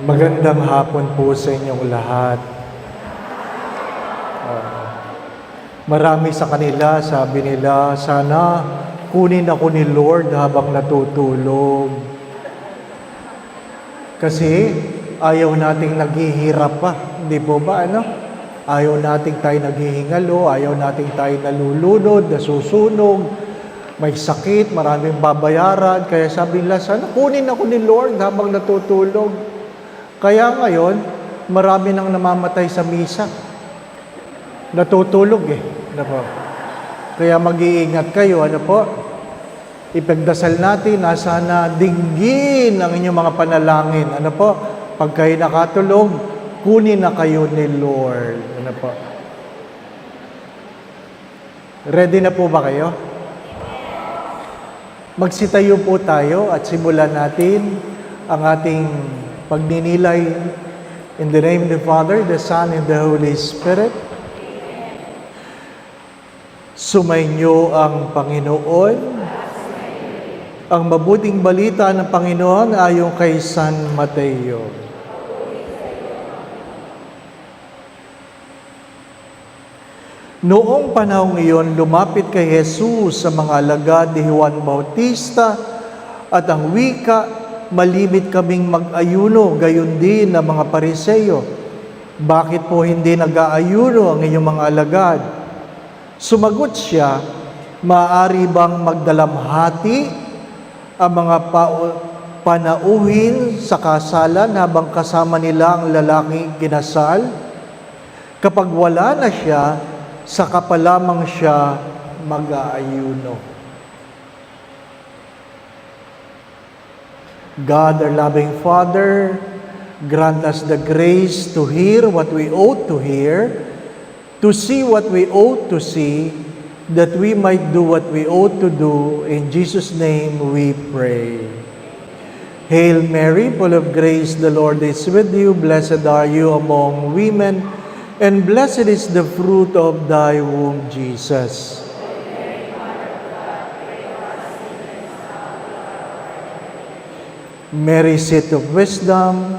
Magandang hapon po sa inyong lahat. Marami sa kanila, sabi nila, sana kunin ako ni Lord habang natutulog. Kasi ayaw nating naghihirap pa. Hindi po ba, Ayaw nating tayo naghihingalo, ayaw nating tayo nalulunod, nasusunog, may sakit, maraming babayaran. Kaya sabi nila, sana kunin ako ni Lord habang natutulog. Kaya ngayon, marami nang namamatay sa misa. Natutulog Kaya mag-iingat kayo, Ipagdasal natin na sana dinggin ang inyong mga panalangin. Pag kayo nakatulog, kunin na kayo ni Lord. Ready na po ba kayo? Magsitayo po tayo at simulan natin ang ating pagninilay in the name of the Father, the Son, and the Holy Spirit. Sumainyo ang Panginoon. Ang mabuting balita ng Panginoon ayon kay San Mateo. Noong panahong iyon, lumapit kay Jesus sa mga alagad ni Juan Bautista at ang wika, malimit kaming mag-ayuno, gayon din ng mga Pariseo. Bakit po hindi nag-aayuno ang inyong mga alagad? Sumagot siya, maaari bang magdalamhati ang mga panauhin sa kasalan habang kasama nila ang lalaking kinasal? Kapag wala na siya, saka pa lamang siya mag-aayuno. God, our loving Father, grant us the grace to hear what we ought to hear, to see what we ought to see, that we might do what we ought to do. In Jesus' name we pray. Hail Mary, full of grace, the Lord is with you. Blessed are you among women, and blessed is the fruit of thy womb, Jesus. Mary, seat of wisdom,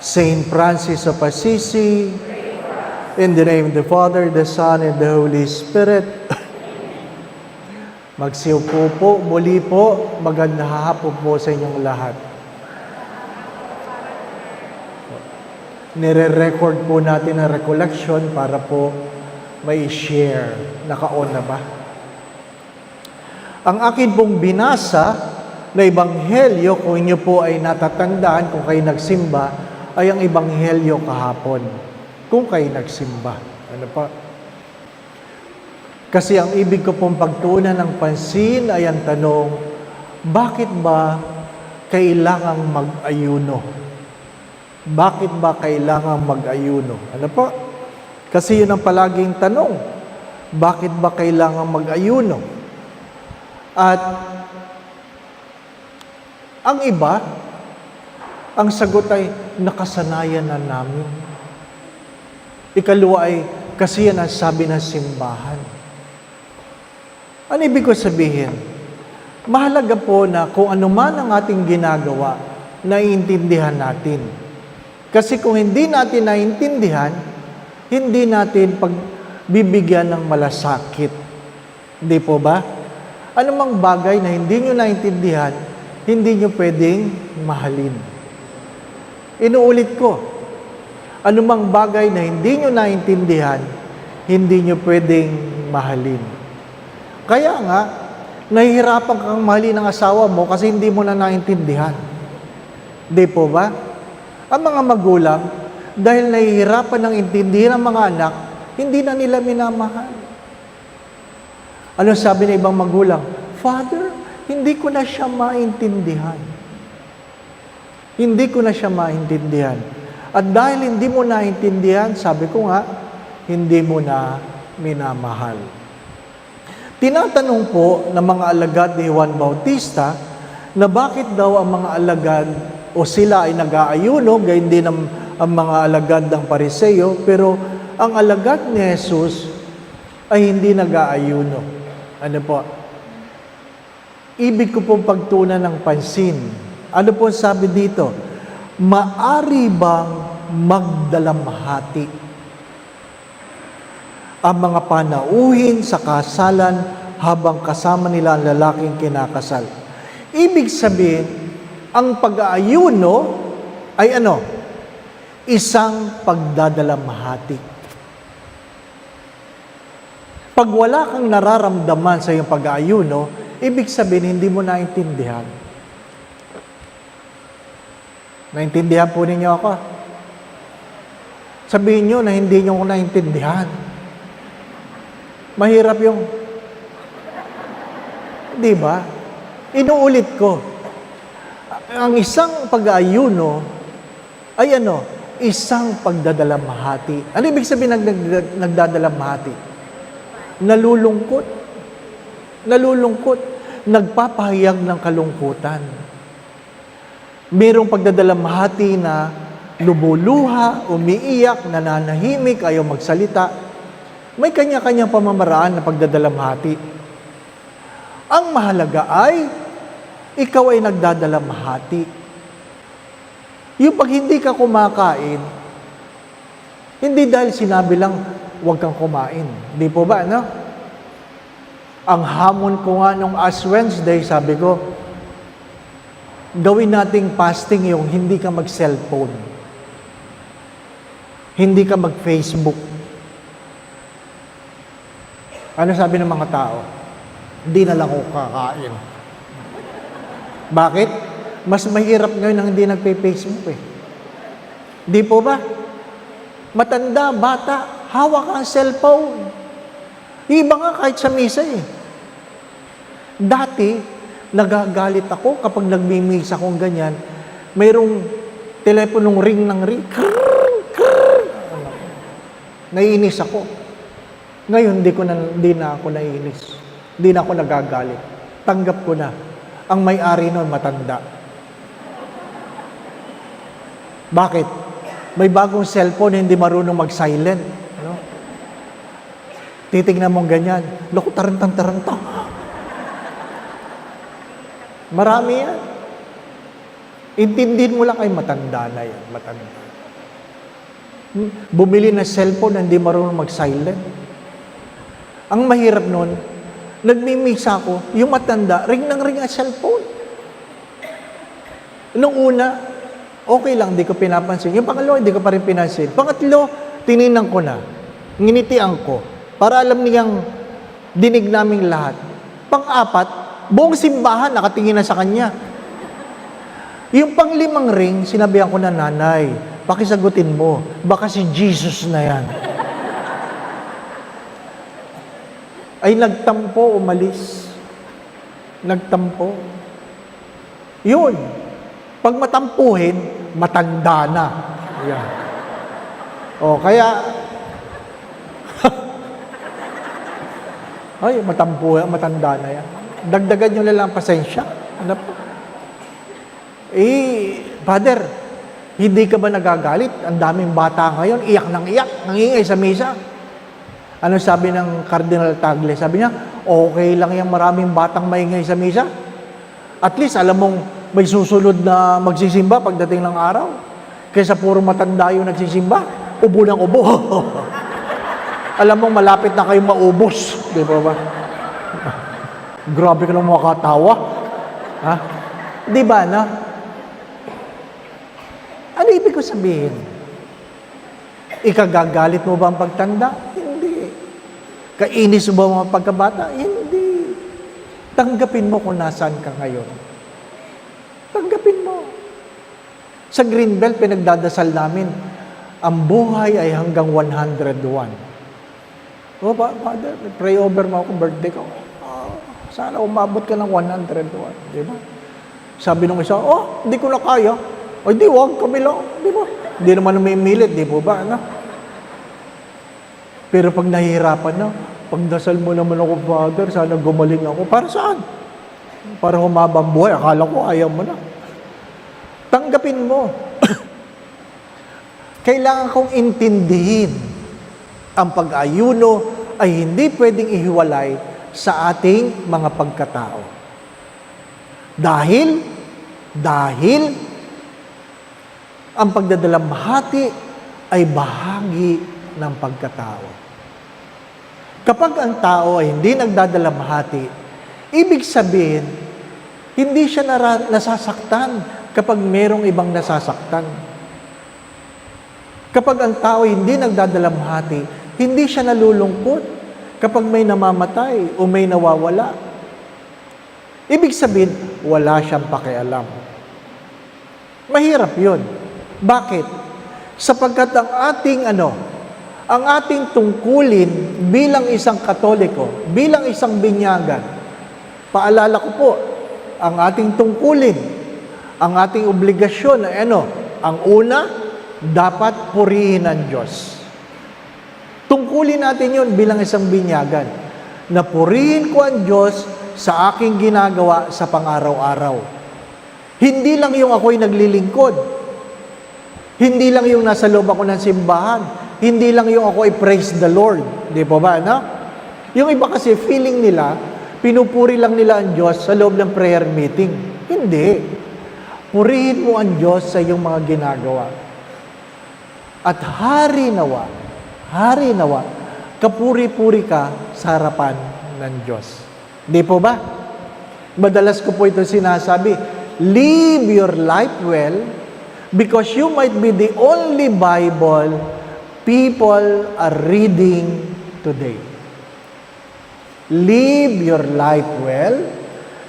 Saint Francis of Assisi, in the name of the Father, the Son, and the Holy Spirit. Magsiupo po, muli po, magandang hapon po sa inyong lahat. Nire-record po natin ang recollection para po may share. Naka-on na ba? Ang akin pong binasa na ebanghelyo, kung inyo po ay natatandaan, kung kayo nagsimba, ay ang ebanghelyo kahapon. Kung kayo nagsimba. Kasi ang ibig ko pong pagtuunan ng pansin ay ang tanong, bakit ba kailangang mag-ayuno? Bakit ba kailangang mag-ayuno? Kasi yun ang palaging tanong. Bakit ba kailangang mag-ayuno? At ang iba, ang sagot ay nakasanayan na namin. Ikalawa ay kasi yan ang sabi ng simbahan. Ano ibig ko sabihin? Mahalaga po na kung ano man ang ating ginagawa, naiintindihan natin. Kasi kung hindi natin naiintindihan, hindi natin pagbibigyan ng malasakit. Hindi po ba? Anumang bagay na hindi nyo naiintindihan, hindi nyo pwedeng mahalin. Inuulit ko, anumang bagay na hindi nyo naintindihan, hindi nyo pwedeng mahalin. Kaya nga, nahihirapan kang mahalin ang asawa mo kasi hindi mo na naintindihan. Di po ba? Ang mga magulang, dahil nahihirapan ng intindihan ang mga anak, hindi na nila minamahal. Ano sabi ng ibang magulang? Father, hindi ko na siya maintindihan. Hindi ko na siya maintindihan. At dahil hindi mo naintindihan, sabi ko nga, hindi mo na minamahal. Tinatanong po ng mga alagad ni Juan Bautista na bakit daw ang mga alagad o sila ay nag-aayuno, gayon din ang mga alagad ng Pariseo, pero ang alagad ni Jesus ay hindi nag-aayuno. Ano po? Ibig ko pong pagtunan ng pansin. Ano po sabi dito? Maari bang magdalamhati ang mga panauhin sa kasalan habang kasama nila ang lalaking kinakasal? Ibig sabihin, ang pag-aayuno ay ano? Isang pagdadalamhati. Pag wala kang nararamdaman sa iyong pag-aayuno, ibig sabihin, hindi mo naintindihan. Naintindihan po ninyo ako. Sabihin nyo na hindi nyo ko naintindihan. Mahirap yung, di ba? Inuulit ko. Ang isang pag-aayuno ay ano? Isang pagdadalamhati. Ano ibig sabihin nagdadalamhati? Nalulungkot. Nalulungkot. Nagpapahayag ng kalungkutan. Mayroong pagdadalamhati na lumuluha, umiiyak, nananahimik, ayaw magsalita. May kanya-kanyang pamamaraan na pagdadalamhati. Ang mahalaga ay, ikaw ay nagdadalamhati. Yung pag hindi ka kumakain, hindi dahil sinabi lang, huwag kang kumain. Di po ba, no? Ang hamon ko nga nung Ash Wednesday, sabi ko, gawin nating fasting yung hindi ka mag-cellphone. Hindi ka mag-Facebook. Ano sabi ng mga tao? Hindi na lang ako kakain. Bakit? Mas mahirap ngayon ang hindi nagpe-Facebook eh. Di po ba? Matanda, bata, hawak ang cellphone. Iba nga kahit sa misa eh. Dati, nagagalit ako kapag nagmimisa akong ganyan, mayroong teleponong ring ng ring. Krrrr, krrrr. Naiinis ako. Ngayon, di na ako naiinis. Di na ako nagagalit. Tanggap ko na. Ang may-ari nun, matanda. Bakit? May bagong cellphone, hindi marunong mag-silent. No? Titignan mong ganyan. Loko, tarantang-tarantang. Marami yan. Intindihin mo lang ay matanda na yan. Matanda. Bumili na cellphone, hindi marunong mag-silent. Ang mahirap nun, nagmimisa ako, yung matanda, ring ng ring ang cellphone. Nung una, okay lang, di ko pinapansin. Yung pangalawa, di ko pa rin pinansin. Pangatlo, tininan ko na. Nginitian ko. Para alam niyang dinig naming lahat. Pang-apat, buong simbahan nakatingin na sa kanya. Yung pang-limang ring, sinabihan ko na, nanay, pakisagutin mo. Baka si Jesus na yan. Ay nagtampo, umalis. Nagtampo. Yun. Pag matampuhin, matanda na. Yan. O, kaya, ay, matampuhin, matanda na yan. Dagdagan nyo lang pasensya. Ano po? Father, hindi ka ba nagagalit? Ang daming bata ngayon, iyak ng iyak, nangingay sa misa. Ano sabi ng Cardinal Tagle? Sabi niya, okay lang yung maraming batang maingay sa misa. At least, alam mong may susunod na magsisimba pagdating ng araw. Kaysa puro matanda yung nagsisimba, ubo ng ubo. Alam mong malapit na kayong maubos. Di ba ba? Grabe ka lang makatawa. Ha? Di ba na? Ano ibig ko sabihin? Ikagagalit mo ba ang pagtanda? Hindi. Kainis mo ba mga pagkabata? Hindi. Tanggapin mo kung nasaan ka ngayon. Tanggapin mo. Sa Greenbelt, pinagdadasal namin, ang buhay ay hanggang 101. Oh, Father, pray over mo ako, birthday ko. Sana umabot ka ng 101. Di ba? Sabi nung isa, hindi ko na kaya. O di, wag kami lang. Di ba? Hindi naman namimilit, di po ba? Ano? Pero pag nahihirapan na, pagdasal mo naman ako, Father, sana gumaling ako. Para saan? Para humabang buhay. Akala ko, ayaw mo na. Tanggapin mo. Kailangan kong intindihin ang pag-ayuno ay hindi pwedeng ihiwalay sa ating mga pagkatao. Dahil Ang pagdadalamhati ay bahagi ng pagkatao. Kapag ang tao ay hindi nagdadalamhati, ibig sabihin, hindi siya nasasaktan kapag merong ibang nasasaktan. Kapag ang tao ay hindi nagdadalamhati, hindi siya nalulungkot kapag may namamatay o may nawawala. Ibig sabihin, wala siyang pakialam. Mahirap yun. Bakit? Sapagkat ang ating tungkulin bilang isang Katoliko, bilang isang binyagan, paalala ko po, ang ating tungkulin, ang ating obligasyon ay ang una, dapat purihin ang Diyos. Tungkulin natin yun bilang isang binyagan, na purihin ko ang Diyos sa aking ginagawa sa pang-araw-araw. Hindi lang yung ako'y naglilingkod, hindi lang yung nasa loob ako ng simbahan, hindi lang yung ako praise the Lord. Di po ba, no? Yung iba kasi feeling nila, pinupuri lang nila ang Diyos sa loob ng prayer meeting. Hindi. Purihin mo ang Diyos sa iyong mga ginagawa. At hari nawa, kapuri-puri ka sa harapan ng Diyos. Di po ba? Madalas ko po ito sinasabi, live your life well, because you might be the only Bible people are reading today. Live your life well,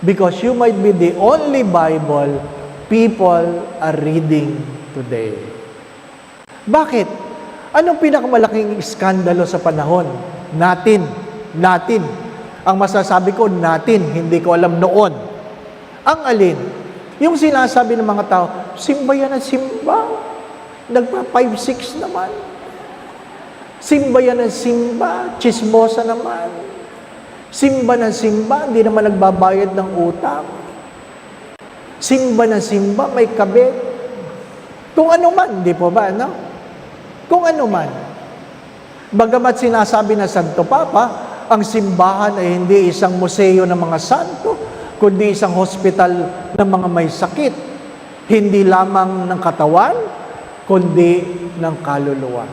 because you might be the only Bible people are reading today. Bakit? Anong pinakamalaking iskandalo sa panahon? Natin. Ang masasabi ko, natin. Hindi ko alam noon. Ang alin? Yung sinasabi ng mga tao, simba yan at simba. Nagpa 5-6 naman. Simba yan at simba. Chismosa naman. Simba ng simba, hindi naman nagbabayad ng utang. Simba ng simba, may kabit. Kung ano man, di po ba, no? Kung ano man. Bagamat sinasabi ng Santo Papa, ang simbahan ay hindi isang museo ng mga santo, kundi isang hospital ng mga may sakit. Hindi lamang ng katawan, kundi ng kaluluwa.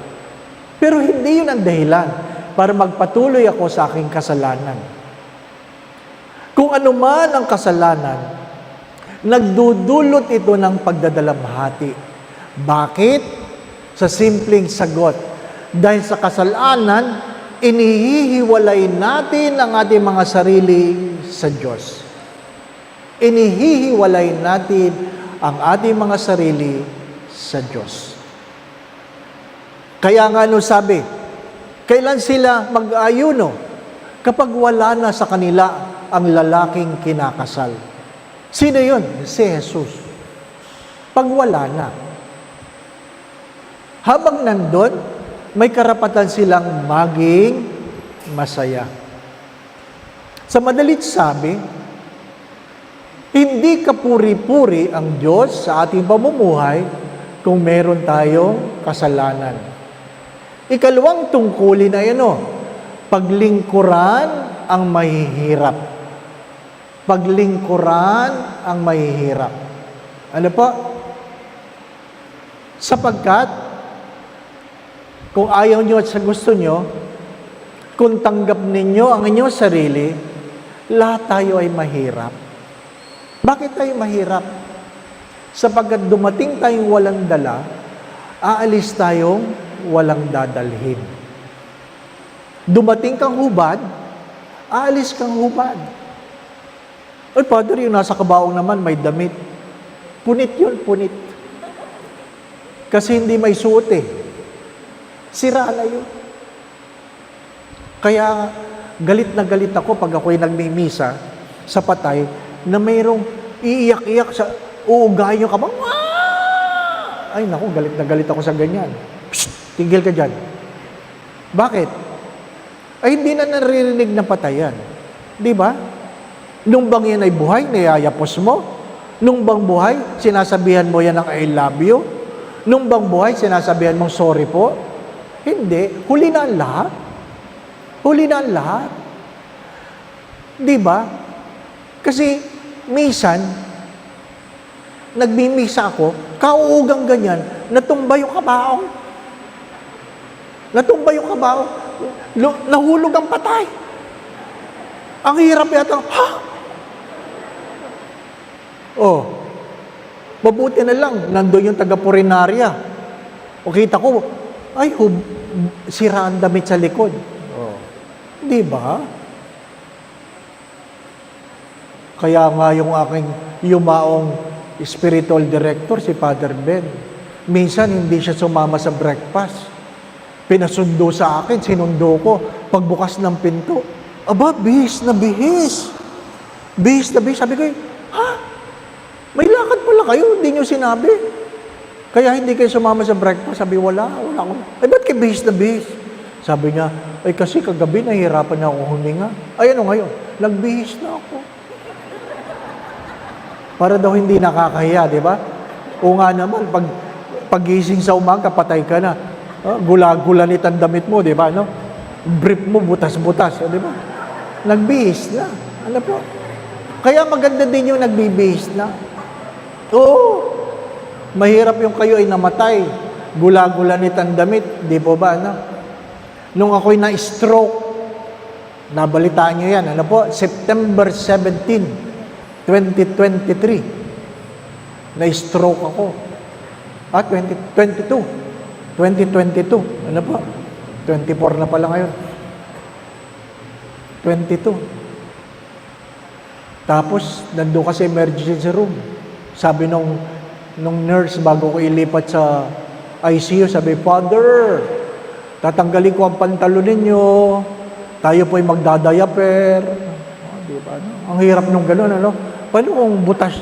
Pero hindi yun ang dahilan para magpatuloy ako sa aking kasalanan. Kung ano man ang kasalanan, nagdudulot ito ng pagdadalamhati. Bakit? Sa simpleng sagot, dahil sa kasalanan, inihihiwalay natin ang ating mga sarili sa Diyos. Inihihiwalay natin ang ating mga sarili sa Diyos. Kaya nga sabi, kailan sila mag-ayuno? Kapag wala na sa kanila ang lalaking kinakasal. Sino yun? Si Jesus. Pag wala na. Habang nandun, may karapatan silang maging masaya. Sa madalit sabi, hindi kapuri-puri ang Diyos sa ating pamumuhay kung meron tayong kasalanan. Ikalawang tungkulin ay paglingkuran ang mahihirap. Paglingkuran ang mahihirap. Ano po? Sapagkat, kung ayaw nyo at sa gusto nyo, kung tanggap ninyo ang inyong sarili, lahat tayo ay mahirap. Bakit tayo mahirap? Sapagkat dumating tayong walang dala, aalis tayong walang dadalhin. Dumating kang hubad, aalis kang hubad. Ay, Padre, yung nasa kabaong naman may damit. Punit yun, punit. Kasi hindi may suot Sira na yun. Kaya galit na galit ako pag ako'y nagmimisa sa patay na mayroong iiyak-iyak sa uugayin yung kabang. Ay, naku, galit na galit ako sa ganyan. Psst, tigil ka dyan. Bakit? Ay, hindi na naririnig ng patayan. Di ba? Nung bang yan ay buhay, niyayapos mo? Nung bang buhay, sinasabihan mo yan ng I love you? Nung bang buhay, sinasabihan mong sorry po? Hindi. Huli na ang lahat. Huli na ang lahat. Di ba? Kasi, minsan, nagmimisa ako, kauugang ganyan, natumba yung kabaong. Natumba yung kabaong. Nahulog ang patay. Ang hirap yata. Ha? Oh, mabuti na lang, nandun yung taga-purinarya. O kita ko, ay, sira ang damit sa likod. Oh. Di ba? Kaya nga yung aking yumaong spiritual director, si Father Ben, minsan hindi siya sumama sa breakfast. Pinasundo sa akin, sinundo ko, pagbukas ng pinto. Aba, bihis na bihis. Bihis na bihis. Sabi ko, ha? May lakad pala kayo, hindi nyo sinabi. Kaya hindi kayo sumama sa breakfast. Sabi, wala ko. Ay, ba't kayo bihis na bihis? Sabi niya, ay kasi kagabi nahihirapan na ako huminga. Ay, ano ngayon? Nagbihis na ako. Para daw hindi nakakahiya, di ba? O nga naman, pagising sa umaga, patay ka na. Gula-gulanit ang damit mo, di ba? No? Brief mo, butas-butas, di ba? Nagbihis na. Ano po? Kaya maganda din yung nagbibihis na. Oo. Mahirap yung kayo ay namatay. Gula-gulanit ang damit, di po ba? Ano? Nung ako'y na-stroke, nabalitaan nyo yan, ano po? September 17, 2023. Na-stroke ako. 2022. Ano po? 24 na pala ngayon. 22. Tapos, nandun ka sa emergency room. Sabi nung nurse, bago ko ilipat sa ICU, sabi, Father, tatanggalin ko ang pantalon ninyo. Tayo po'y magdadayaper. Diba? Ang hirap nung gano'n, ano? Paano yung butas?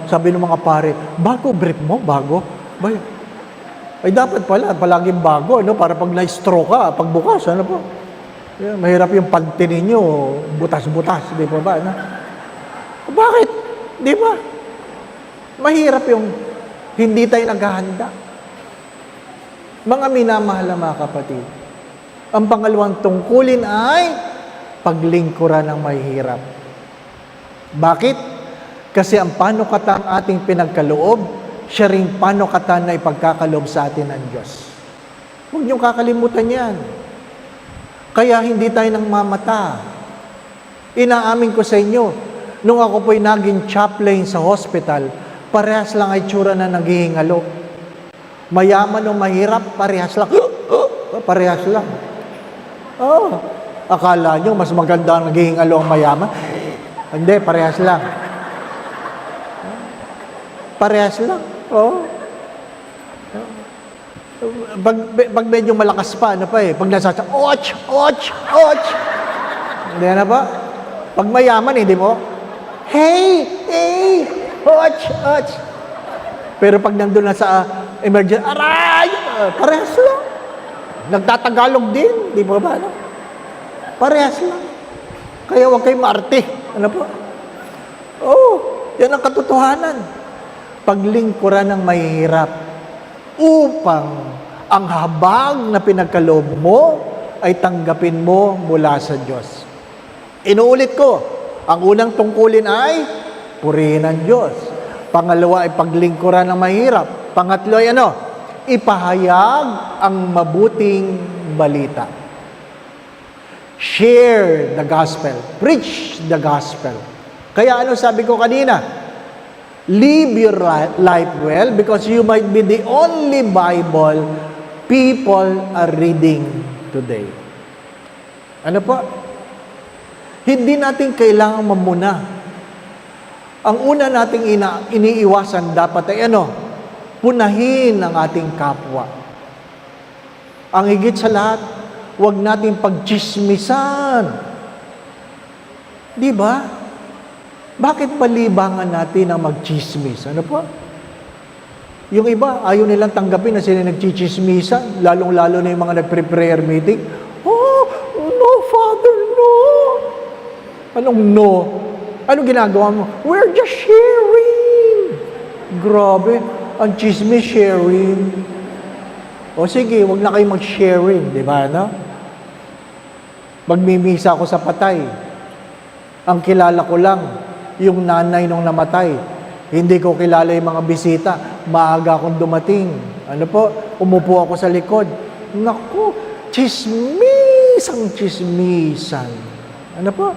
Sabi ng mga pare, bago brief mo? Bago? Ay dapat pala, palaging bago, no? Para pag na-stroke ka, pagbukas, ano po? Yeah, mahirap yung panty ninyo, butas-butas, di ba ba? No? Bakit? Di ba? Mahirap yung hindi tayo naghahanda. Mga minamahal na mga kapatid, ang pangalawang tungkulin ay paglingkuran ng mahihirap. Bakit? Kasi ang panukatang ating pinagkaloob, siya rin panukatan na ipagkakaloob sa atin ng Diyos. Huwag niyong kakalimutan yan. Kaya hindi tayo nang mamata. Inaamin ko sa inyo, nung ako po'y naging chaplain sa hospital, parehas lang ay tsura na naghihingalo. Mayaman o mahirap, parehas lang. Parehas lang. Oh, akala nyo, mas maganda ang naghihingalo ang mayaman? Hindi, parehas lang. Parehas lang. Oh. Pag medyo malakas pa, ano pa eh, pag nasasa, och! Hindi na ba? Pag mayaman, hindi mo, hey! Och! Pero pag nandun na sa emergency, aray! Parehas lang. Nagtatagalog din, di ba ba? No? Parehas lang. Kaya huwag kayo maarte. Ano po? Oh, yan ang katotohanan. Paglingkuran ng mahihirap upang ang habag na pinagkaloob mo ay tanggapin mo mula sa Diyos. Inuulit ko, ang unang tungkulin ay purihin ang Diyos. Pangalawa ay paglingkuran ng mahihirap. Pangatlo ay ano? Ipahayag ang mabuting balita. Share the gospel. Preach the gospel. Kaya ano sabi ko kanina? Live your life well because you might be the only Bible people are reading today. Ano po? Hindi natin kailangang mamuna. Ang una nating iniiwasan dapat ay ano? Punahin ang ating kapwa. Ang higit sa lahat, huwag nating pagchismisan. Di ba? Bakit palibangan natin ang magchismis? Ano po? Yung iba, ayaw nilang tanggapin na sila nagchichismisan, lalong-lalo na yung mga nagpre-prayer meeting. Oh, no, Father, no. Anong no? Anong ginagawa mo? We're just sharing. Grabe, ang chismis sharing. O sige, wag na kayo mag-sharing, di ba, no? Magmimisa ako sa patay. Ang kilala ko lang, yung nanay nung namatay, Hindi ko kilala yung mga bisita. Maaga akong dumating. Ano po? Umupo ako sa likod. Naku, chismisang chismisan. Ano po?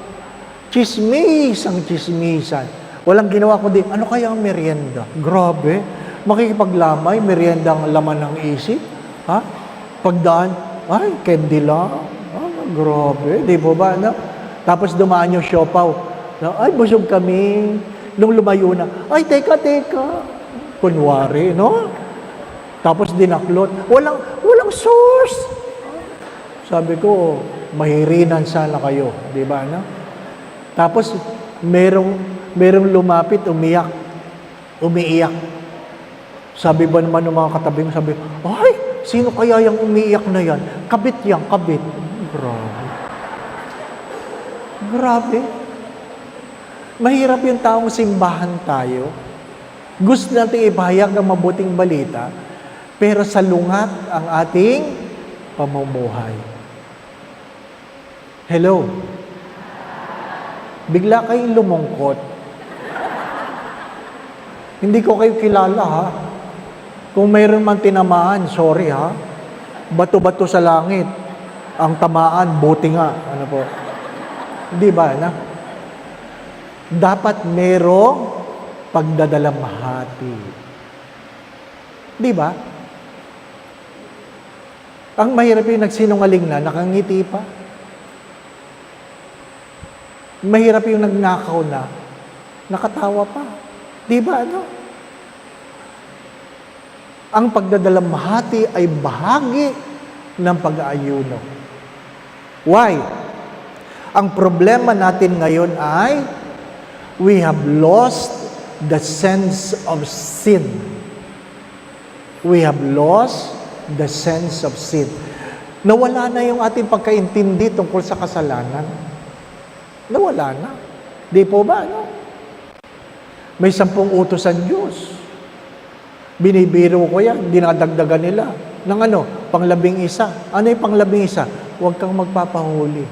Chismisang chismisan. Walang ginawa kundi, ano kaya ang merienda? Grabe. Makikipaglamay, merienda ang laman ng isip. Ha? Pagdaan, ay, candy lang. Ah, grabe. Di po ba? No? Tapos dumaan yung siopaw. Ay, busog kami. Nung lumayo na, ay, teka. Kunwari, no? Tapos dinaklot. Walang source. Sabi ko, mahirinan sana kayo. Di ba, no? Tapos, merong lumapit, umiiyak. Sabi ba naman ng mga katabi mo, sabi, ay, sino kaya yung umiiyak na yan? Kabit yan, kabit. Grabe. Mahirap yung taong simbahan tayo. Gusto natin ipahayag ang mabuting balita, pero salungat ang ating pamumuhay. Hello? Bigla kayong lumungkot. Hindi ko kayo kilala, ha? Kung mayroon man tinamaan, sorry, ha? Bato-bato sa langit. Ang tamaan, buti nga. Ano po? Di ba, na? Dapat merong pagdadalamhati. Di ba? Ang mahirap yung nagsinungaling na, nakangiti pa. Mahirap yung nagnakaw na, nakatawa pa. Di ba, ano? Ang pagdadalamhati ay bahagi ng pag-aayuno. Why? Ang problema natin ngayon ay we have lost the sense of sin. We have lost the sense of sin. Nawala na yung ating pagkaintindi tungkol sa kasalanan. Nawala na. Di po ba, no? May 10 utos ang Diyos. Binibiro ko yan, dinadagdagan nila. Ng ano? Pang-11. Ano yung pang-11? Huwag kang magpapahuli.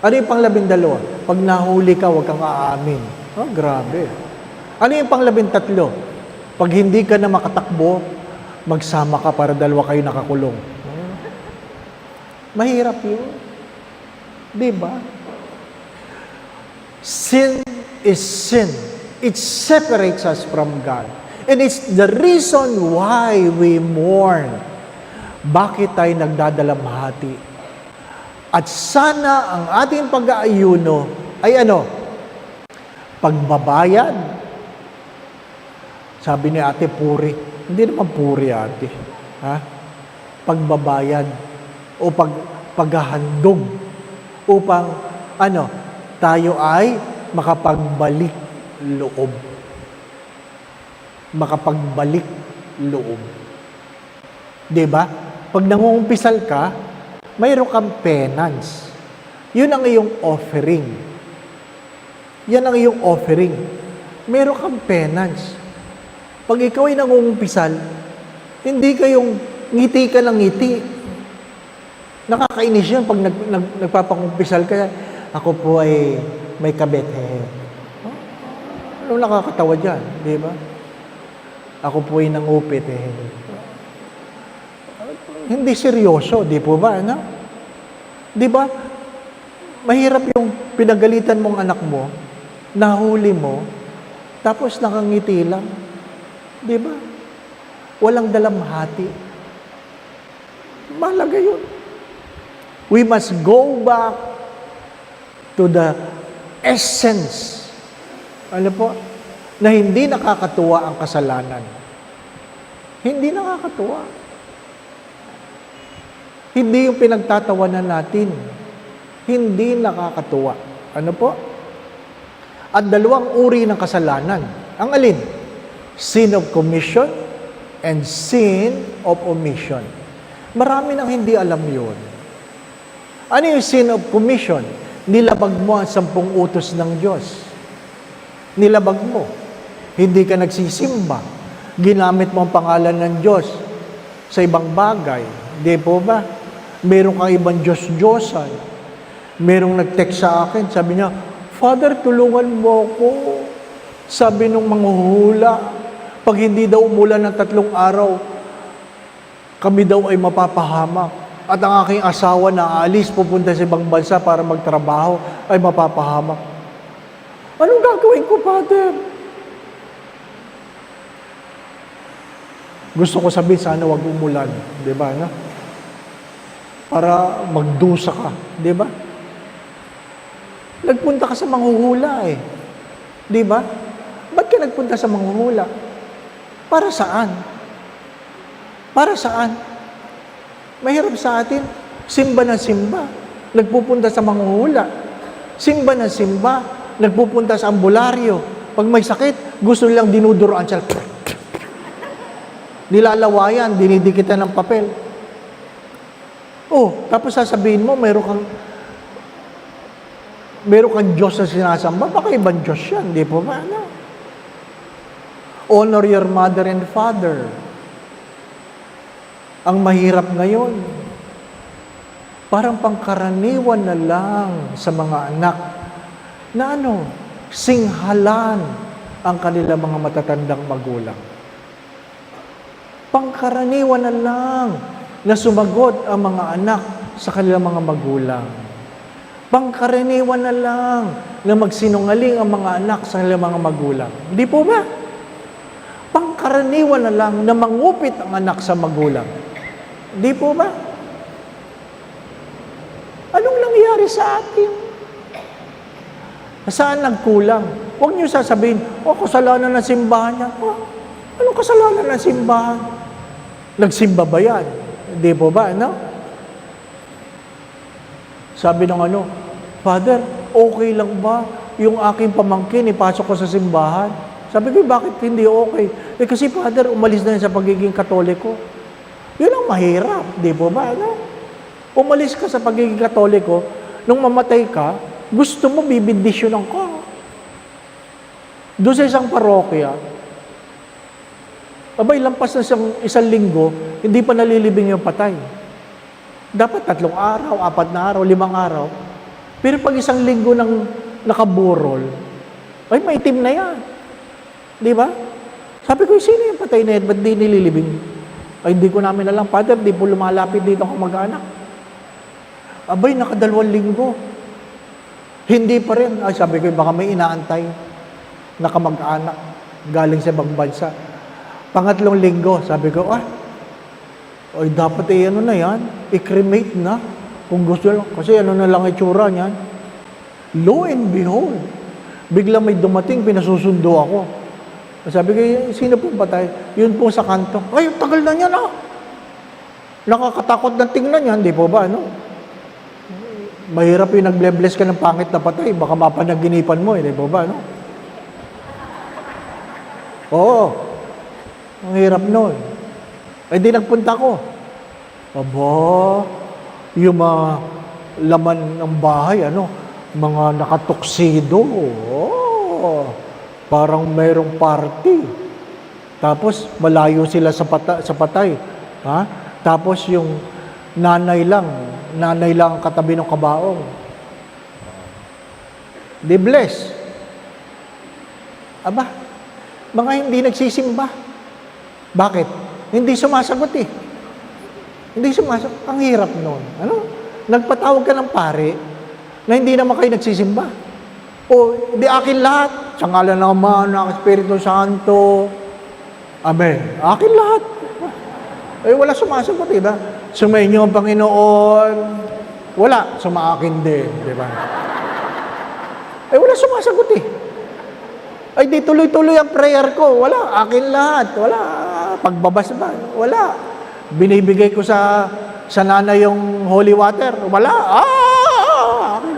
Ano yung pang-12? Pag nahuli ka, huwag kang aamin. Oh, grabe. Ano yung pang-13? Pag hindi ka na makatakbo, magsama ka para dalawa kayo nakakulong. Mahirap yun. Diba? Sin is sin. It separates us from God. And it's the reason why we mourn. Bakit tayo nagdadalamhati? At sana ang ating pag-aayuno ay ano? Pagbabayad. Sabi ni Ate Puri, hindi naman puri ate. Ha? Pagbabayad o paghahandog upang ano, tayo ay makapagbalik loob. Makapagbalik loob. 'Di ba? Pag nangungumpisal ka, mayroon kang penance. 'Yun ang iyong offering. Yan ang iyong offering. Mayroon kang penance. Pag ikaw ay nangungumpisal, hindi kayong ngiti ka ng ngiti. Nakakainis yun pag nagpapangumpisal ka, ako po ay may kabit. Ano nakakatawa dyan? Di ba? Ako po ay nangupit. Hindi seryoso, di po ba? Ano? Di ba? Mahirap yung pinagalitan mong anak mo, nahuli mo, tapos nakangiti lang. Di ba? Walang dalamhati. Mahalaga yun. We must go back to the essence. Ano po? Na hindi nakakatuwa ang kasalanan. Hindi nakakatuwa. Hindi yung pinagtatawanan natin. Hindi nakakatuwa. Ano po? At 2 uri ng kasalanan. Ang alin? Sin of commission and sin of omission. Marami nang hindi alam yun. Ano yung sin of commission? Nilabag mo ang 10 utos ng Diyos. Nilabag mo. Hindi ka nagsisimba. Ginamit mo ang pangalan ng Diyos sa ibang bagay. Di po ba? Meron kang ibang Diyos-Diyosan. Merong nag-text sa akin, sabi niya, Father, tulungan mo ako. Sabi nung manghuhula, pag hindi daw umulan ng 3 araw, kami daw ay mapapahamak. At ang aking asawa na aalis, pupunta sa ibang bansa para magtrabaho, ay mapapahamak. Anong gagawin ko, Father? Gusto ko sabihin, sana wag umulan. Di ba, no? Para magdusa ka. Di ba? Nagpunta ka sa manghuhula eh. Di ba? Ba't ka nagpunta sa manghuhula? Para saan? Para saan? Mahirap sa atin. Simba na simba. Nagpupunta sa manghuhula. Simba na simba. Nagpupunta sa ambularyo. Pag may sakit, gusto nilang dinuduroan siya. Nilalawayan, dinidikitan ng papel. Oh, tapos sasabihin mo, meron kang Diyos na sinasamba, baka ibang Diyos yan, di po ba? No? Honor your mother and father. Ang mahirap ngayon, parang pangkaraniwan na lang sa mga anak na singhalan ang kanilang mga matatandang magulang. Pangkaraniwan na lang na sumagot ang mga anak sa kanilang mga magulang. Pangkaraniwan na lang na magsinungaling ang mga anak sa kanilang mga magulang. Hindi po ba? Pangkaraniwan na lang na mangupit ang anak sa magulang. Hindi po ba? Anong nangyari sa atin? Saan nagkulang? Huwag niyo sasabihin, kasalanan ng simbahan niya. Anong kasalanan ng simbahan? Nagsimba ba yan? Hindi po ba, no? Sabi ng Father, okay lang ba yung aking pamangkin, ipasok ko sa simbahan? Sabi ko, bakit hindi okay? Kasi Father, umalis na yan sa pagiging Katoliko. Yun ang mahirap, di po ba, no? Umalis ka sa pagiging Katoliko, nung mamatay ka, gusto mo bibindisyonan ka. Doon sa isang parokya, abay, lampas na isang linggo, hindi pa nalilibing yung patay. Dapat 3 araw, 4 na araw, 5 araw. Pero pag isang linggo nang nakaburol, ay maitim na yan. Di ba? Sabi ko, sino yung patay na yan? Ba't di nililibing? Ay, hindi ko namin alam, Father, di po lumalapit dito ang mag-anak. Abay, 2 linggo. Hindi pa rin. Ay, sabi ko, baka may inaantay na kamag-anak galing sa ibang bansa. 3 linggo, sabi ko, ay dapat na yan, i-cremate na, kung gusto lang. Kasi na lang itsura niyan. Lo and behold, bigla may dumating, pinasusundo ako. Sabi ko, sino pong patay? Yun po sa kanto. Ay, tagal na niyan Nakakatakot na tingnan yan, di po ba, no? Mahirap yung nag-bless ka ng pangit na patay, baka mapanaginipan mo, di po ba, no? Oo. Ang hirap nun. Ay di nagpunta ko. Aba, yung mga laman ng bahay, mga nakatuksido. Oh, parang mayroong party. Tapos malayo sila sa patay. Ha? Tapos yung nanay lang ang katabi ng kabaong. Di bless. Aba, mga hindi nagsisimba. Bakit? Hindi sumasagot eh. Hindi sumasagot. Ang hirap nun. Nagpatawag ka ng pare na hindi naman kayo nagsisimba. O, di akin lahat. Sa ngalan ng Ama, ng Espiritu Santo. Amen. Akin lahat. Eh, wala sumasagot, diba? Sumainyo ang Panginoon. Wala. Sumaakin din, diba? Eh, wala sumasagot eh. Ay, di tuloy-tuloy ang prayer ko. Wala. Akin lahat. Wala. Pagbabas ba? Wala. Binibigay ko sa nanay yung holy water. Wala. Akin.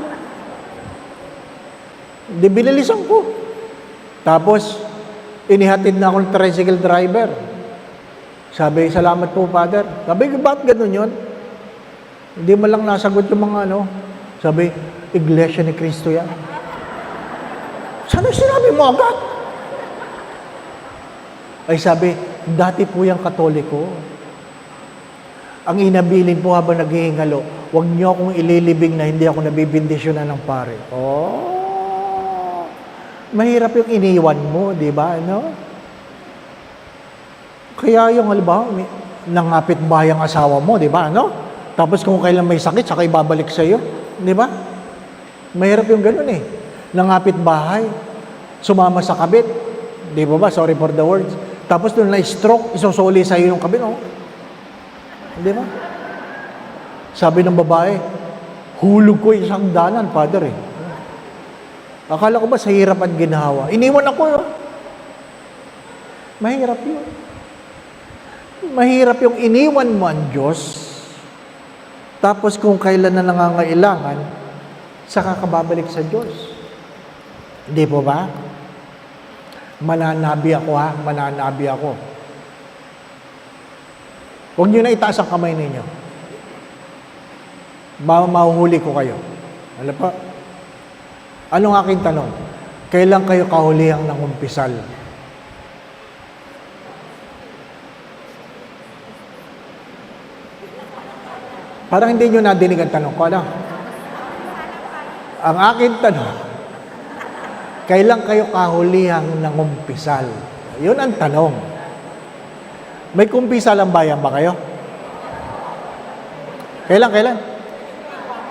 Di binilisan ko. Tapos, inihatid na ako ng tricycle driver. Sabi, salamat po, Father. Sabi, bakit ganun yun? Hindi mo lang nasagot yung mga Sabi, Iglesia ni Cristo yan. Sana sinabi mo agad? Ay sabi, dati po yung Katoliko. Ang inabilin po habang naghihingalo, huwag niyo akong ililibing na hindi ako nabibindisyonan ng pare. Oh! Mahirap yung iniwan mo, di ba? Ano? Kaya yung halimbawa, nangapit bahay ang asawa mo, di ba? Ano? Tapos kung kailan may sakit, saka ibabalik sa iyo, di ba? Mahirap yung ganun eh. Nangapit bahay, sumama sa kabit, di ba? Sorry for the words. Tapos doon na-stroke, isusuli sa iyo yung kabit, oh. Di ba? Sabi ng babae, hulog ko isang danan, Father eh. Akala ko ba sa hirap at ginhawa? Iniwan ako yun. Mahirap yun. Mahirap yung iniwan mo ang Diyos, tapos kung kailan na nangangailangan, saka ka babalik sa Diyos. Hindi po ba? Mananabi ako ha, mananabi ako. Huwag niyo na itaas ang kamay ninyo. Mahuhuli ko kayo. Ano pa? Anong aking tanong? Kailan kayo kahulihang nangumpisal? Parang hindi nyo nadinig ang tanong ko, ano? Ang aking tanong, kailan kayo kahulihang nangumpisal? Yun ang tanong. May kumpisal ang bayan ba kayo? Kailan?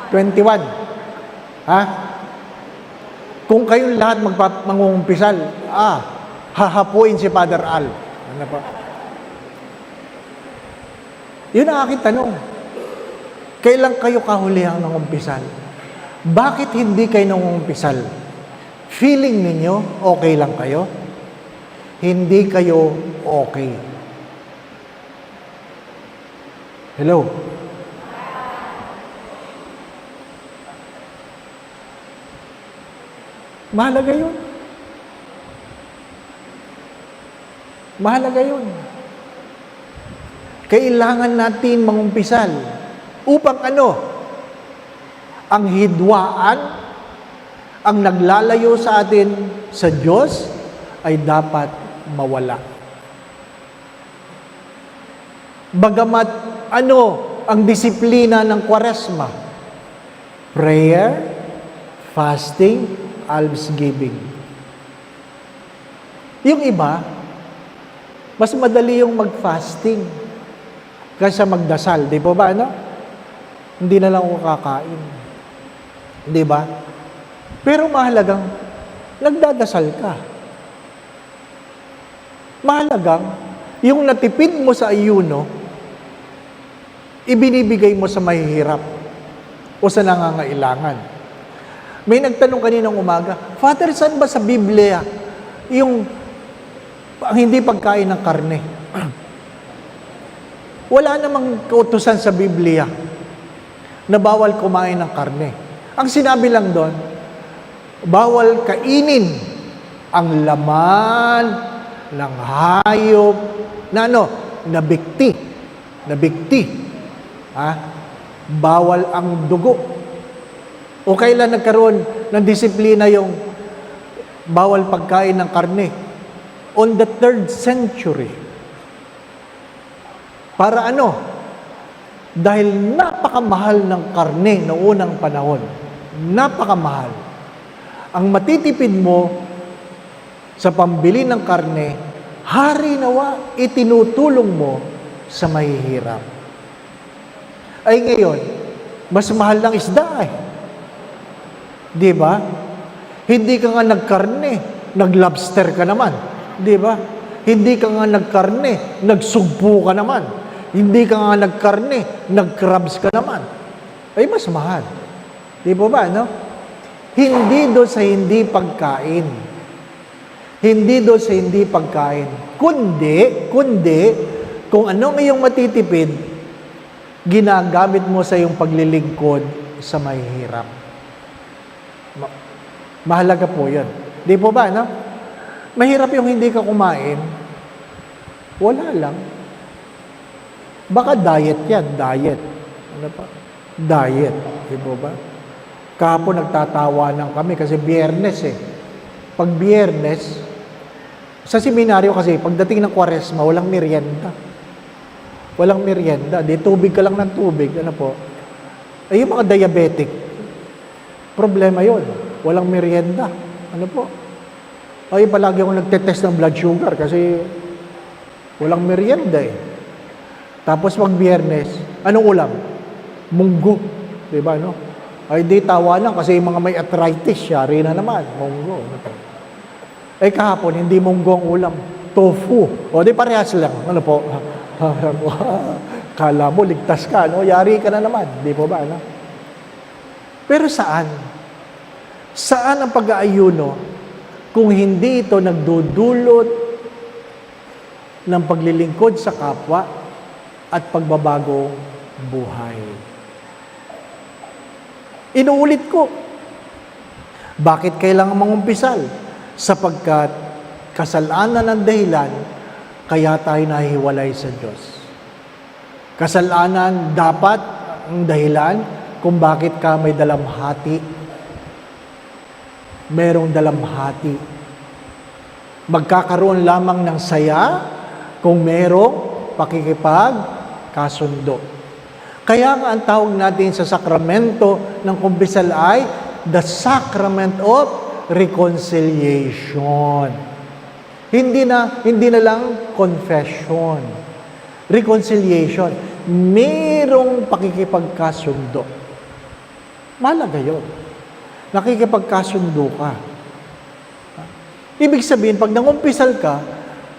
21. Ha? Kung kayong lahat mangungumpisal, hahapuin si Father Al. Ano pa? Yun ang aking tanong. Kailan kayo kahulihang nangumpisal? Bakit hindi kayo nangumpisal? Feeling ninyo, okay lang kayo? Hindi kayo okay. Hello? Mahalaga yun. Mahalaga yun. Kailangan natin mangumpisal. Upang ano? Ang hidwaan, ang naglalayo sa atin sa Diyos, ay dapat mawala. Bagamat ano ang disiplina ng Kwaresma? Prayer, fasting, almsgiving. Yung iba, mas madali yung mag-fasting kaysa magdasal. Di po ba, ano? Hindi na lang ako kakain. Di ba? Pero mahalagang nagdadasal ka. Mahalagang yung natipid mo sa ayuno, ibinibigay mo sa mahihirap o sa nangangailangan. May nagtanong kaninang umaga, Father, saan ba sa Biblia yung hindi pagkain ng karne? Wala namang kautusan sa Biblia na bawal kumain ng karne. Ang sinabi lang doon, bawal kainin ang laman ng hayop na nabikti. Bawal ang dugo. O kailan nagkaroon ng disiplina yung bawal pagkain ng karne? On the 3rd century. Para ano? Dahil napakamahal ng karne noong unang panahon. Napakamahal. Ang matitipid mo sa pambili ng karne, hari nawa, itinutulong mo sa mahihirap. Ay ngayon, mas mahal ng isda eh. Di ba? Hindi ka nga nagkarne, naglobster ka naman. Di ba? Hindi ka nga nagkarne, nagsugpo ka naman. Hindi ka nga nagkarne, nagcrabs ka naman. Ay, mas mahal. Di ba ba, no? Hindi doon sa hindi pagkain. Hindi doon sa hindi pagkain. Kundi, kung ano ngayong matitipid, ginagamit mo sa iyong paglilingkod sa mahihirap. Mahalaga po yun. Di po ba, no? Mahirap yung hindi ka kumain. Wala lang. Baka diet yan, diet. Ano pa? Diet. Di po ba? Kahapon nagtatawanan kami kasi Biyernes eh. Pag Biyernes, sa seminaryo kasi, pagdating ng Kwaresma, walang merienda. Walang merienda. Di tubig ka lang ng tubig. Ano po? Ay, yung mga diabetic, problema yon. Walang merienda. Ano po? Ay, palagi akong nagtetest ng blood sugar kasi walang merienda eh. Tapos pag Biyernes, anong ulam? Munggo. Diba, no? Ay, di tawa lang kasi yung mga may arthritis, yari na naman. Munggo. Ay, kahapon, hindi munggo ang ulam. Tofu. O, di parehas lang. Ano po? Kala mo, ligtas ka, no? Yari ka na naman. Di po ba, no? Pero saan? Saan ang pag-aayuno kung hindi ito nagdudulot ng paglilingkod sa kapwa at pagbabagong buhay? Inuulit ko, bakit kailangan mangumpisal? Sapagkat kasalanan ang dahilan, kaya tayo nahihiwalay sa Diyos. Kasalanan dapat ang dahilan kung bakit ka may dalamhati. Merong dalamhati. Magkakaroon lamang ng saya kung merong pakikipagkasundo. Kaya nga ang tawag natin sa sakramento ng kumbisal ay the sacrament of reconciliation. Hindi na lang confession. Reconciliation. Merong pakikipagkasundo. Mahalaga yun. Nakikipagkasundo ka. Ibig sabihin, pag nangumpisal ka,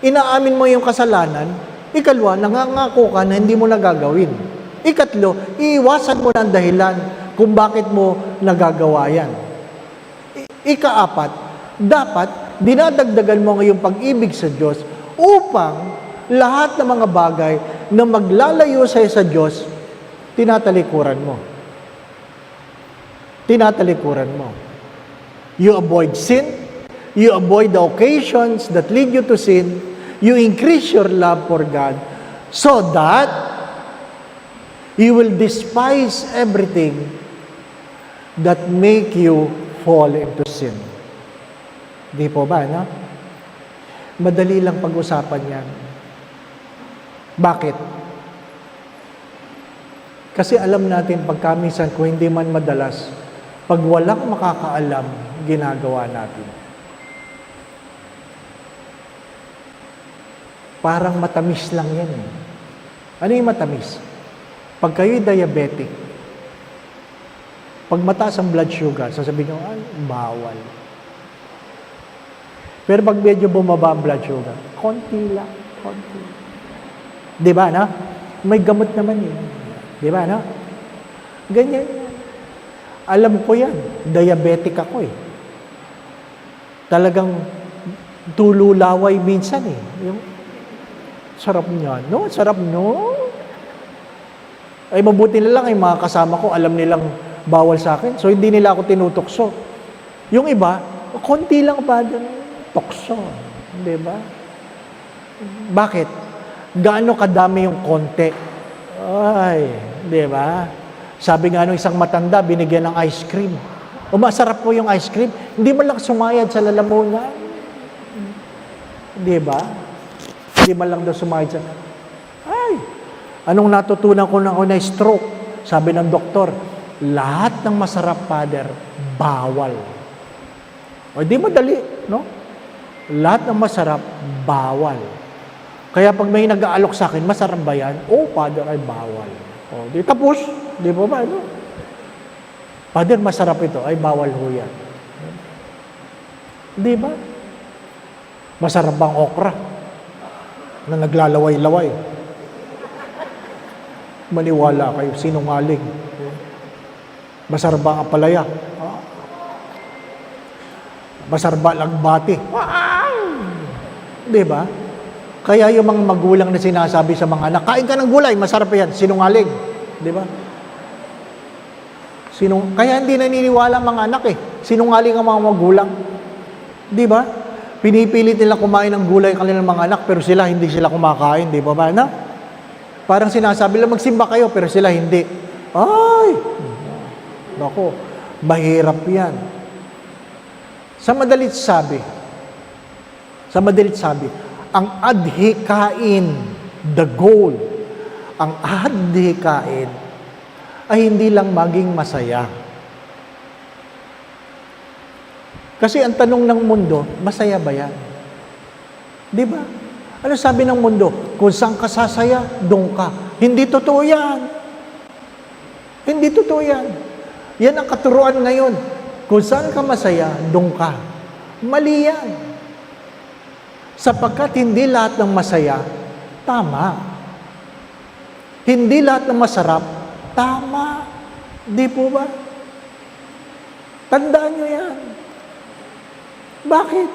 inaamin mo yung kasalanan, ikalwa, nangangako ka na hindi mo nagagawin. Ikatlo, iiwasan mo na ang dahilan kung bakit mo nagagawa yan. Ikaapat, dapat dinadagdagan mo ngayong pag-ibig sa Diyos upang lahat ng mga bagay na maglalayo sa'yo sa Diyos, tinatalikuran mo. Tinatalikuran mo. You avoid sin, you avoid the occasions that lead you to sin, you increase your love for God so that you will despise everything that make you fall into sin. Di po ba, no? Madali lang pag-usapan yan. Bakit? Kasi alam natin, pagkamisan, kung hindi man madalas, pag walang makakaalam, ginagawa natin. Parang matamis lang yan. Ano yung matamis? Pag kayo'y diabetic, pag mataas ang blood sugar, sasabihin nyo, bawal. Pero pag medyo bumaba ang blood sugar, konti lang, konti. Di ba, no? May gamot naman yun. Di ba, no? Ganyan. Alam ko yan. Diabetic ako eh. Talagang tululaway minsan eh. Yung sarap niya. No? Sarap, no? Ay mabuti na lang, ay mga kasama ko, alam nilang bawal sa akin. So, hindi nila ako tinutokso. Yung iba, konti lang ba doon tokso? Di ba? Bakit? Gaano kadami yung konti? Ay, di ba? Sabi nga nung isang matanda, binigyan ng ice cream. O masarap po yung ice cream. Hindi man lang sumayad sa lalamunan. Di ba? Hindi man lang daw sumayad sa... Ay! Anong natutunan ko na stroke? Sabi ng doktor, lahat ng masarap, Father, bawal. O di madali, no? Lahat ng masarap, bawal. Kaya pag may nag-aalok sa akin, masarap ba yan? Oh, Father, ay bawal. O, di tapos. Di ba ba, no? Father, masarap ito. Ay, bawal ho yan. Di ba? Masarap bang okra? Na naglalaway-laway. Maniwala kayo, sinungaling. Masarap bang apalaya? Masarap ba lagbati? Di ba? Kaya yung mga magulang na sinasabi sa mga anak, kain ka ng gulay, masarap yan, sinungaling. Di ba? Kaya hindi naniniwala ang mga anak eh. Sinungaling ang mga magulang. Di ba? Pinipilit nila kumain ng gulay kanilang mga anak, pero sila hindi sila kumakain. Di ba ba? Na? Parang sinasabi lang, magsimba kayo, pero sila hindi. Ay! Naku, mahirap yan. Sa madalit sabi, ang adhikain, the goal, ang adhikain ay hindi lang maging masaya. Kasi ang tanong ng mundo, masaya ba yan? Di ba? Ano sabi ng mundo? Kung saan ka sasaya, doon ka. Hindi totoo yan. Hindi totoo yan. Yan ang katuruan ngayon. Kung saan ka masaya, doon ka. Mali yan. Sapagkat hindi lahat ng masaya, tama. Hindi lahat ng masarap, tama. Di po ba? Tandaan nyo yan. Bakit?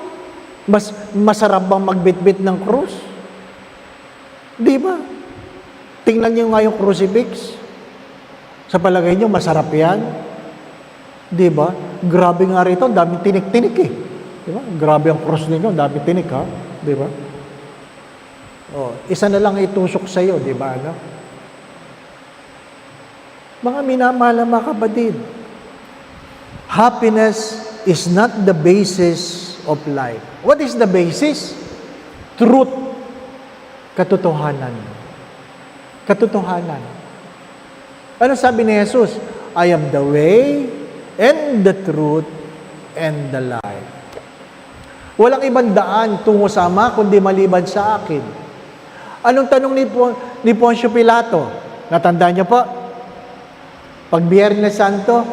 Mas masarap bang magbitbit ng krus? Di ba? Tingnan nyo nga yung crucifix. Sa palagay nyo, masarap yan? Di ba? Grabe nga rito, daming tinik-tinik eh. Di ba? Grabe ang krus ninyo, daming tinik ha? Di ba? Oh, isa na lang itusok sa iyo, di ba? Ano? Mga minamahal mga kapatid, happiness is not the basis of life. What is the basis? Truth. Katotohanan. Katotohanan. Ano sabi ni Jesus? I am the way and the truth and the life. Walang ibang daan tungo sa Ama kundi maliban sa akin. Anong tanong ni Poncio Pilato? Natandaan niyo po? Pag Biyernes Santo,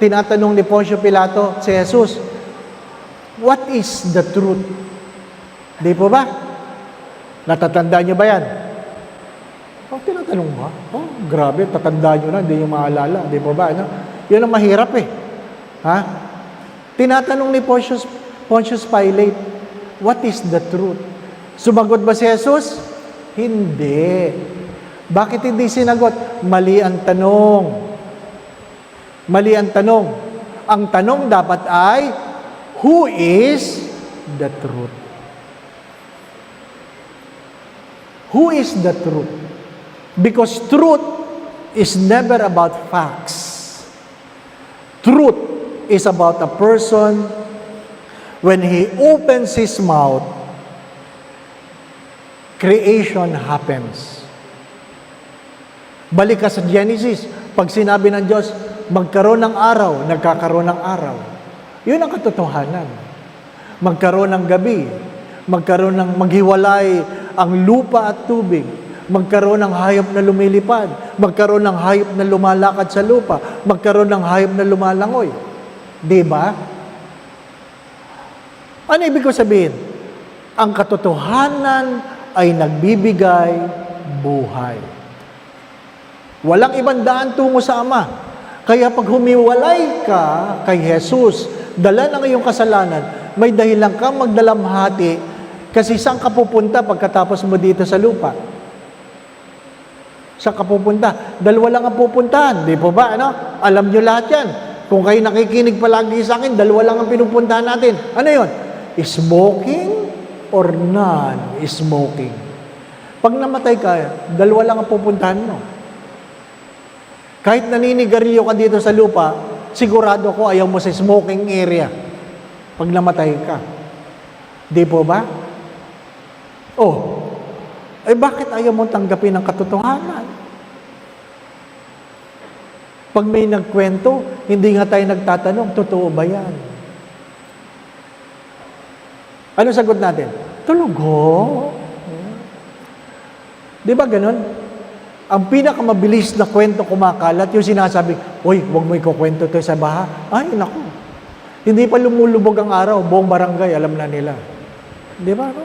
tinatanong ni Poncio Pilato si Jesus, what is the truth? Di po ba? Natatandaan niyo ba yan? Oh, tinatanong ba? Oh, grabe, tatandaan niyo na, hindi niyo maalala. Di po ba? Ano? Yun ang mahirap eh. Ha? Tinatanong ni Pontius Pilate, what is the truth? Sumagot ba si Jesus? Hindi. Bakit hindi sinagot? Mali ang tanong. Mali ang tanong. Ang tanong dapat ay, who is the truth? Who is the truth? Because truth is never about facts. Truth is about a person when he opens his mouth, creation happens. Balik ka sa Genesis, pag sinabi ng Diyos, magkaroon ng araw, nagkakaroon ng araw. Yun ang katotohanan. Magkaroon ng gabi, maghiwalay ang lupa at tubig, magkaroon ng hayop na lumilipad, magkaroon ng hayop na lumalakad sa lupa, magkaroon ng hayop na lumalangoy. Diba? Ano ibig ko sabihin? Ang katotohanan ay nagbibigay buhay. Walang ibang daan tungo sa Ama. Kaya pag humiwalay ka kay Jesus, dala ng iyong kasalanan, may dahilan kang magdalamhati kasi saan ka pupunta pagkatapos mo dito sa lupa? Saan ka pupunta? Dalawa lang ang pupuntahan. Di po ba? Ano? Alam nyo lahat yan. Kung kayo nakikinig palagi sa akin, dalawa lang ang pinupuntahan natin. Ano yon? Smoking or non-smoking. Pag namatay ka, dalawa lang ang pupuntahan mo. Kahit naninigarilyo ka dito sa lupa, sigurado ko ayaw mo sa smoking area pag namatay ka. Di po ba? Oh, bakit ayaw mo tanggapin ang katotohanan? Pag may nagkwento, hindi nga tayo nagtatanong, totoo ba yan? Ano sagot natin? Tulog ho. Di ba ganun? Ang pinakamabilis na kwento kumakalat, yung sinasabi, uy, huwag mo ikukwento to sa baha. Ay, naku. Hindi pa lumulubog ang araw, buong barangay, alam na nila. Di ba? No?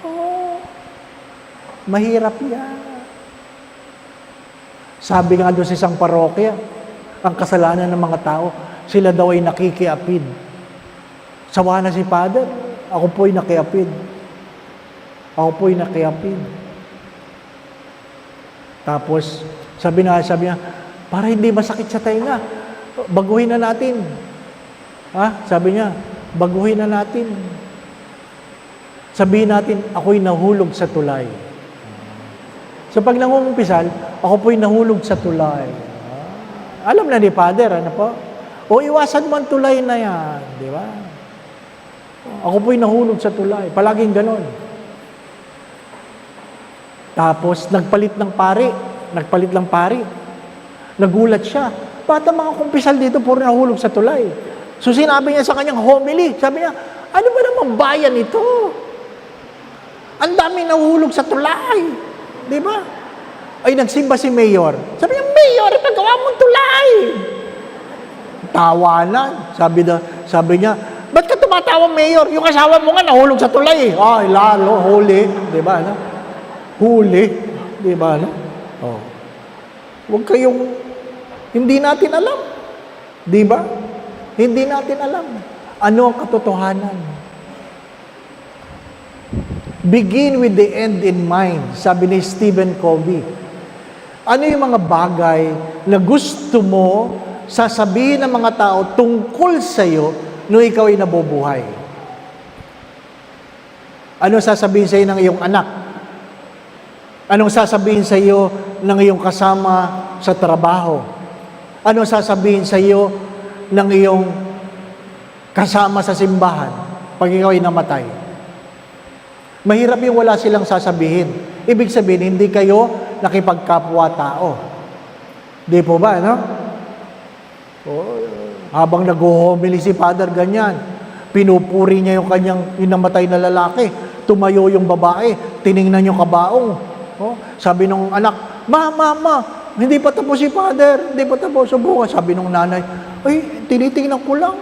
Oh, mahirap yan. Sabi nga doon sa isang parokya, ang kasalanan ng mga tao, sila daw ay nakikiapid. Sawa na si Father, ako po'y nakiapid. Ako po'y nakiapid. Tapos, sabi niya, para hindi masakit sa tainga, baguhin na natin. Ha? Sabi niya, baguhin na natin. Sabihin natin, ako'y nahulog sa tulay. So pag nangungumpisal, ako po'y nahulog sa tulay. Alam na ni Father, ano po? O iwasan mo ang tulay na yan, di ba? Ako po'y nahulog sa tulay. Palaging ganon. Tapos, nagpalit ng pari. Nagulat siya. Ba't ang mga kumpisal dito puro nahulog sa tulay? So sinabi niya sa kanyang homily, sabi niya, ano ba namang bayan ito? Ang dami nahuhulog sa tulay. Di ba? Ay, nagsimba si Mayor. Sabi niya, Mayor, paggawa mong tulay. Tawanan. Sabi niya, ba't ka tumatawa, Mayor? Yung asawa mo nga nahulog sa tulay. Ay, lalo, huli. Di ba? No? Huli. Di ba? No? Oh. Huwag kayong, hindi natin alam. Di ba? Hindi natin alam. Ano ang katotohanan? Begin with the end in mind, sabi ni Stephen Covey. Ano yung mga bagay na gusto mo sasabihin ng mga tao tungkol sa iyo nung ikaw ay nabubuhay? Ano sasabihin sa iyo ng iyong anak? Anong sasabihin sa iyo ng iyong kasama sa trabaho? Ano sasabihin sa iyo ng iyong kasama sa simbahan pag ikaw ay namatay? Mahirap yung wala silang sasabihin. Ibig sabihin, hindi kayo nakipagkapwa-tao. Di po ba, no? Habang nag-homily si Father, ganyan. Pinupuri niya yung kanyang namatay na lalaki. Tumayo yung babae. Tiningnan yung kabaong. Sabi nung anak, Ma, hindi pa tapos si Father. Hindi pa tapos. Subukan. Sabi nung nanay, ay, tinitingnan ko lang.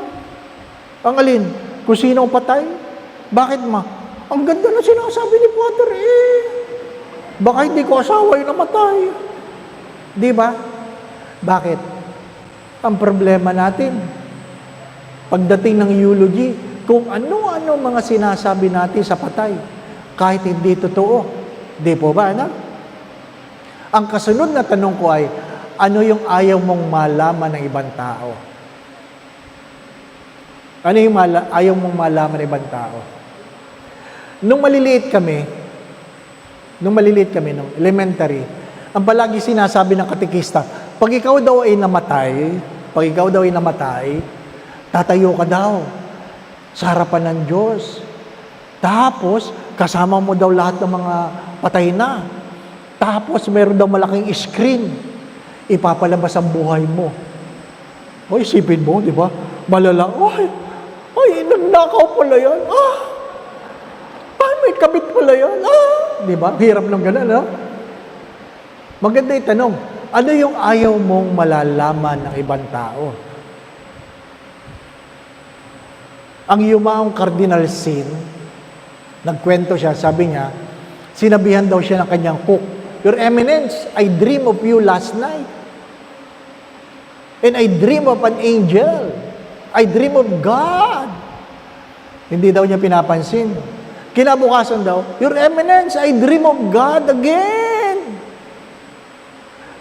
Ang alin? Kung sino ang patay? Bakit, ma? Ang ganda na sinasabi ni Father, baka hindi ko asawa yung namatay. Di ba? Bakit? Ang problema natin, pagdating ng eulogy, kung ano-ano mga sinasabi natin sa patay, kahit hindi totoo. Di po ba, anak? Ang kasunod na tanong ko ay, ano yung ayaw mong malaman ng ibang tao? Ano yung ayaw mong malaman ng ibang tao? Nung maliliit kami, nung elementary, ang palagi sinasabi ng katekista, pag ikaw daw ay namatay, tatayo ka daw sa harapan ng Diyos. Tapos, kasama mo daw lahat ng mga patay na. Tapos, meron daw malaking screen. Ipapalabas ang buhay mo. O, isipin mo, di ba? Malala, ay, nagnakaw pala yan. May kabit pala yan. Di ba? Hirap ng gano'n, no? Maganda yung tanong, ano yung ayaw mong malalaman ng ibang tao? Ang yumaong Cardinal Sin, nagkwento siya, sabi niya, sinabihan daw siya ng kanyang cook, Your Eminence, I dream of you last night. And I dream of an angel. I dream of God. Hindi daw niya pinapansin. Kinabukasan daw, Your Eminence, I dream of God again.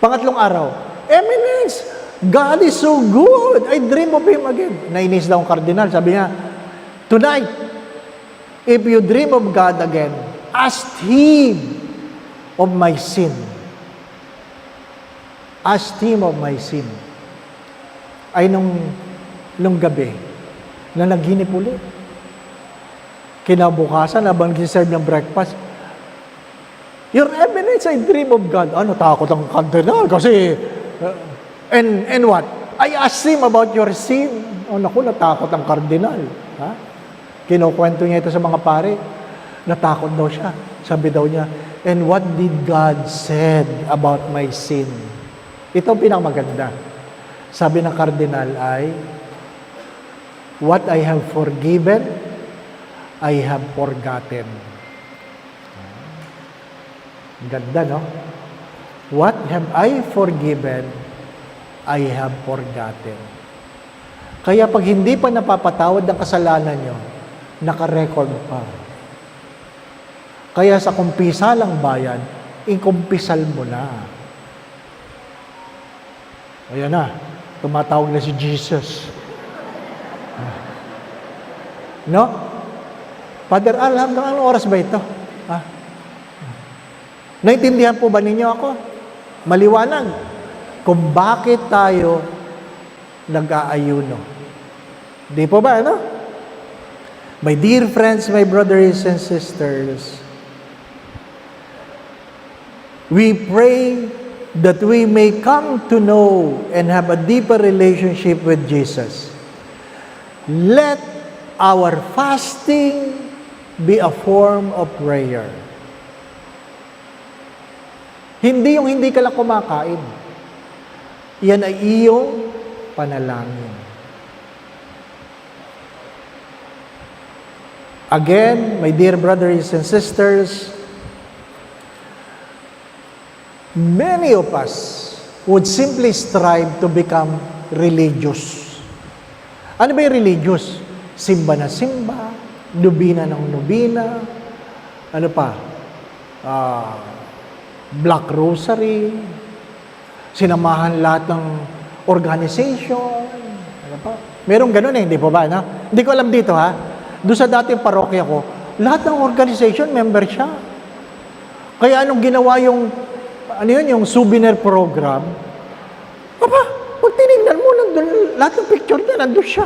Pangatlong araw, Eminence, God is so good. I dream of Him again. Nainis daw ang kardinal. Sabi niya, tonight, if you dream of God again, ask Him of my sin. Ask Him of my sin. Ay nung gabi, na naghinip ulit. Kinabukasan, habang nag-serve ng breakfast, Your Eminence, I dream of God. Ano, takot ang kardinal kasi, and what? I asked him about your sin. Naku, natakot ang kardinal. Ha? Kinukwento niya ito sa mga pare. Natakot daw siya. Sabi daw niya, and what did God said about my sin? Ito ang pinakamaganda. Sabi ng kardinal ay, what I have forgiven, I have forgotten. Ganda, no? What have I forgiven, I have forgotten. Kaya pag hindi pa napapatawad ang kasalanan nyo, nakarecord pa. Kaya sa kumpisalang bayan, ikumpisal mo na. Ayan na, tumatawag na si Jesus. No? Father Al, hanggang anong oras ba ito? Naintindihan po ba ninyo ako? Maliwanag kung bakit tayo nag-aayuno. Di po ba, ano? My dear friends, my brothers and sisters, we pray that we may come to know and have a deeper relationship with Jesus. let our fasting be a form of prayer. Hindi yung hindi ka lang kumakain. Yan ay iyong panalangin. Again, my dear brothers and sisters, many of us would simply strive to become religious. Ano ba yung religious? Simba na simba, nubina ng nubina, ano pa? Black Rosary, sinamahan lahat ng organization, ano pa? Merong ganun hindi po ba? No? Hindi ko alam dito ha. Doon sa dating parokya ko, lahat ng organization, member siya. Kaya anong ginawa yung, yung souvenir program, pag tinignan mo, nandun, lahat ng picture niya, nandun siya.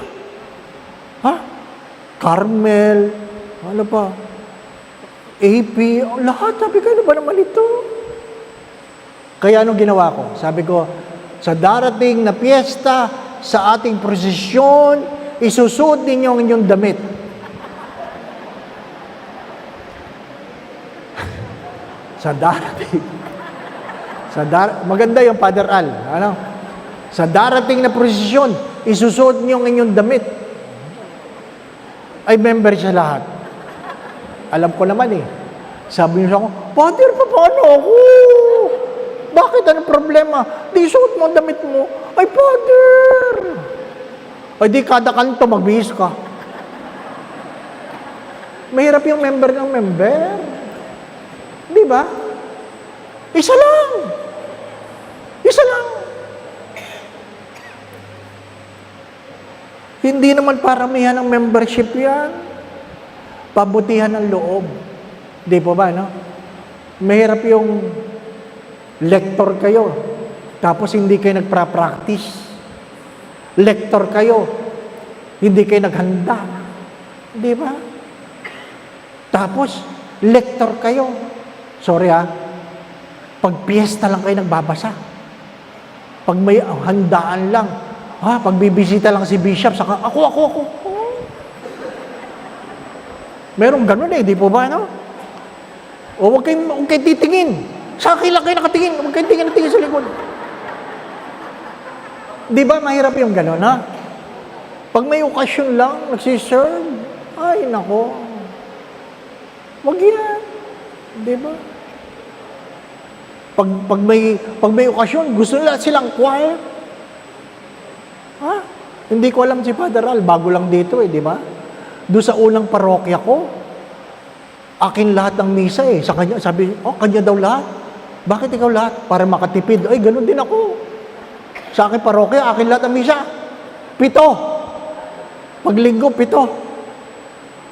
Ha? Carmel, ano pa? AP, lahat. Sabi ko, ano ba naman ito? Kaya anong ginawa ko? Sabi ko, sa darating na piyesta, sa ating prosesyon, isusuot ninyo ang inyong damit. Sa darating. Maganda yung Father Al. Ano? Sa darating na prosesyon, isusuot niyo ang inyong damit. Ay member siya lahat. Alam ko naman Sabi niya ako, Father, paano ako? Bakit? Anong problema? Di suot mo ang damit mo. Ay, Father! Ay, di kada kanto magbihis ka. Mahirap yung member ng member. Di ba? Isa lang. Isa lang. Hindi naman paramihan ng membership yan. Pabutihan ng loob. Di po ba, no? Mahirap yung lector kayo, tapos hindi kayo nagpa-practice. Lector kayo, hindi kayo naghanda. Di ba? Tapos, lector kayo. Sorry pag piyesta lang kayo nagbabasa. Pag may handaan lang, pag bibisita lang si Bishop, saka ako. Merong ganun di po ba, no? O huwag kayo titingin. Sa akin lang kayo nakatingin. Huwag kayo tingin sa likod. Di ba mahirap yung ganun, ha? Pag may okasyon lang, nagsiserve, ay, nako. Huwag yan. Di ba? Pag may okasyon, gusto nila silang quiet. Hindi ko alam si Father Al, bago lang dito di ba? Doon sa unang parokya ko, akin lahat ng misa Sa kanya, sabi, kanya daw lahat. Bakit ikaw lahat? Para makatipid. Ay, ganun din ako. Sa akin parokya, akin lahat ng misa. 7. Pag linggo, 7.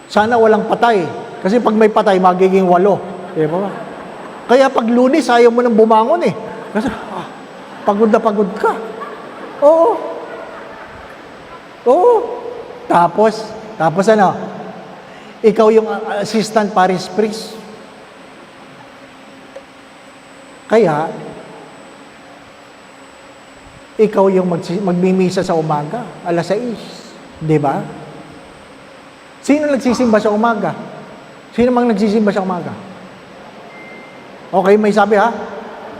Sana walang patay. Kasi pag may patay, magiging 8. Di ba? Kaya pag Lunes, ayaw mo nang bumangon Kasi, pagod na pagod ka. Oo. Tapos ano? Ikaw yung assistant parish priest. Kaya, ikaw yung magmimisa sa umaga, alas 6. Di ba? Sino nagsisimba sa umaga? Sino mang nagsisimba sa umaga? Okay, may sabi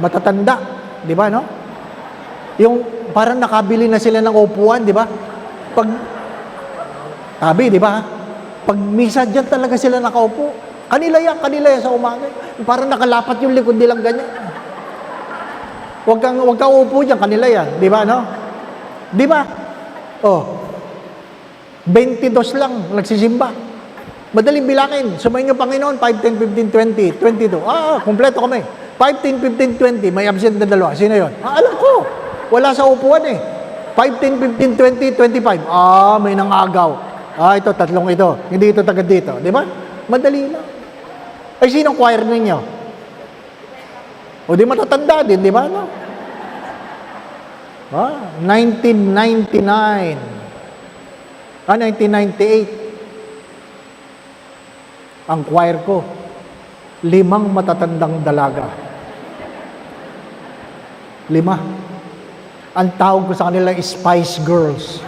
matatanda. Di ba, no? Yung parang nakabili na sila ng upuan, di ba? Sabi, di ba? Pag misa dyan talaga sila nakaupo. Kanila yan sa umaga. Parang nakalapat yung likod nilang ganyan. Huwag kang upo dyan, kanila yan. Di ba, no? Di ba? 22 lang nagsisimba. Madaling bilangin. Sumayin niyo, Panginoon, 5, 10, 15, 20, 22. Kompleto kami. 5, 10, 15, 20. May absent na 2. Sino yun? Alam ko. Wala sa upuan 5, 10, 15, 20, 25. May nangagaw. Ito, 3 ito. Hindi ito tagad dito. Di ba? Madali lang. Ay, sinong choir ninyo? O di matatanda din, di ba? No? 1999. 1998. Ang choir ko, 5 matatandang dalaga. 5. Ang tawag ko sa kanila is Spice Girls.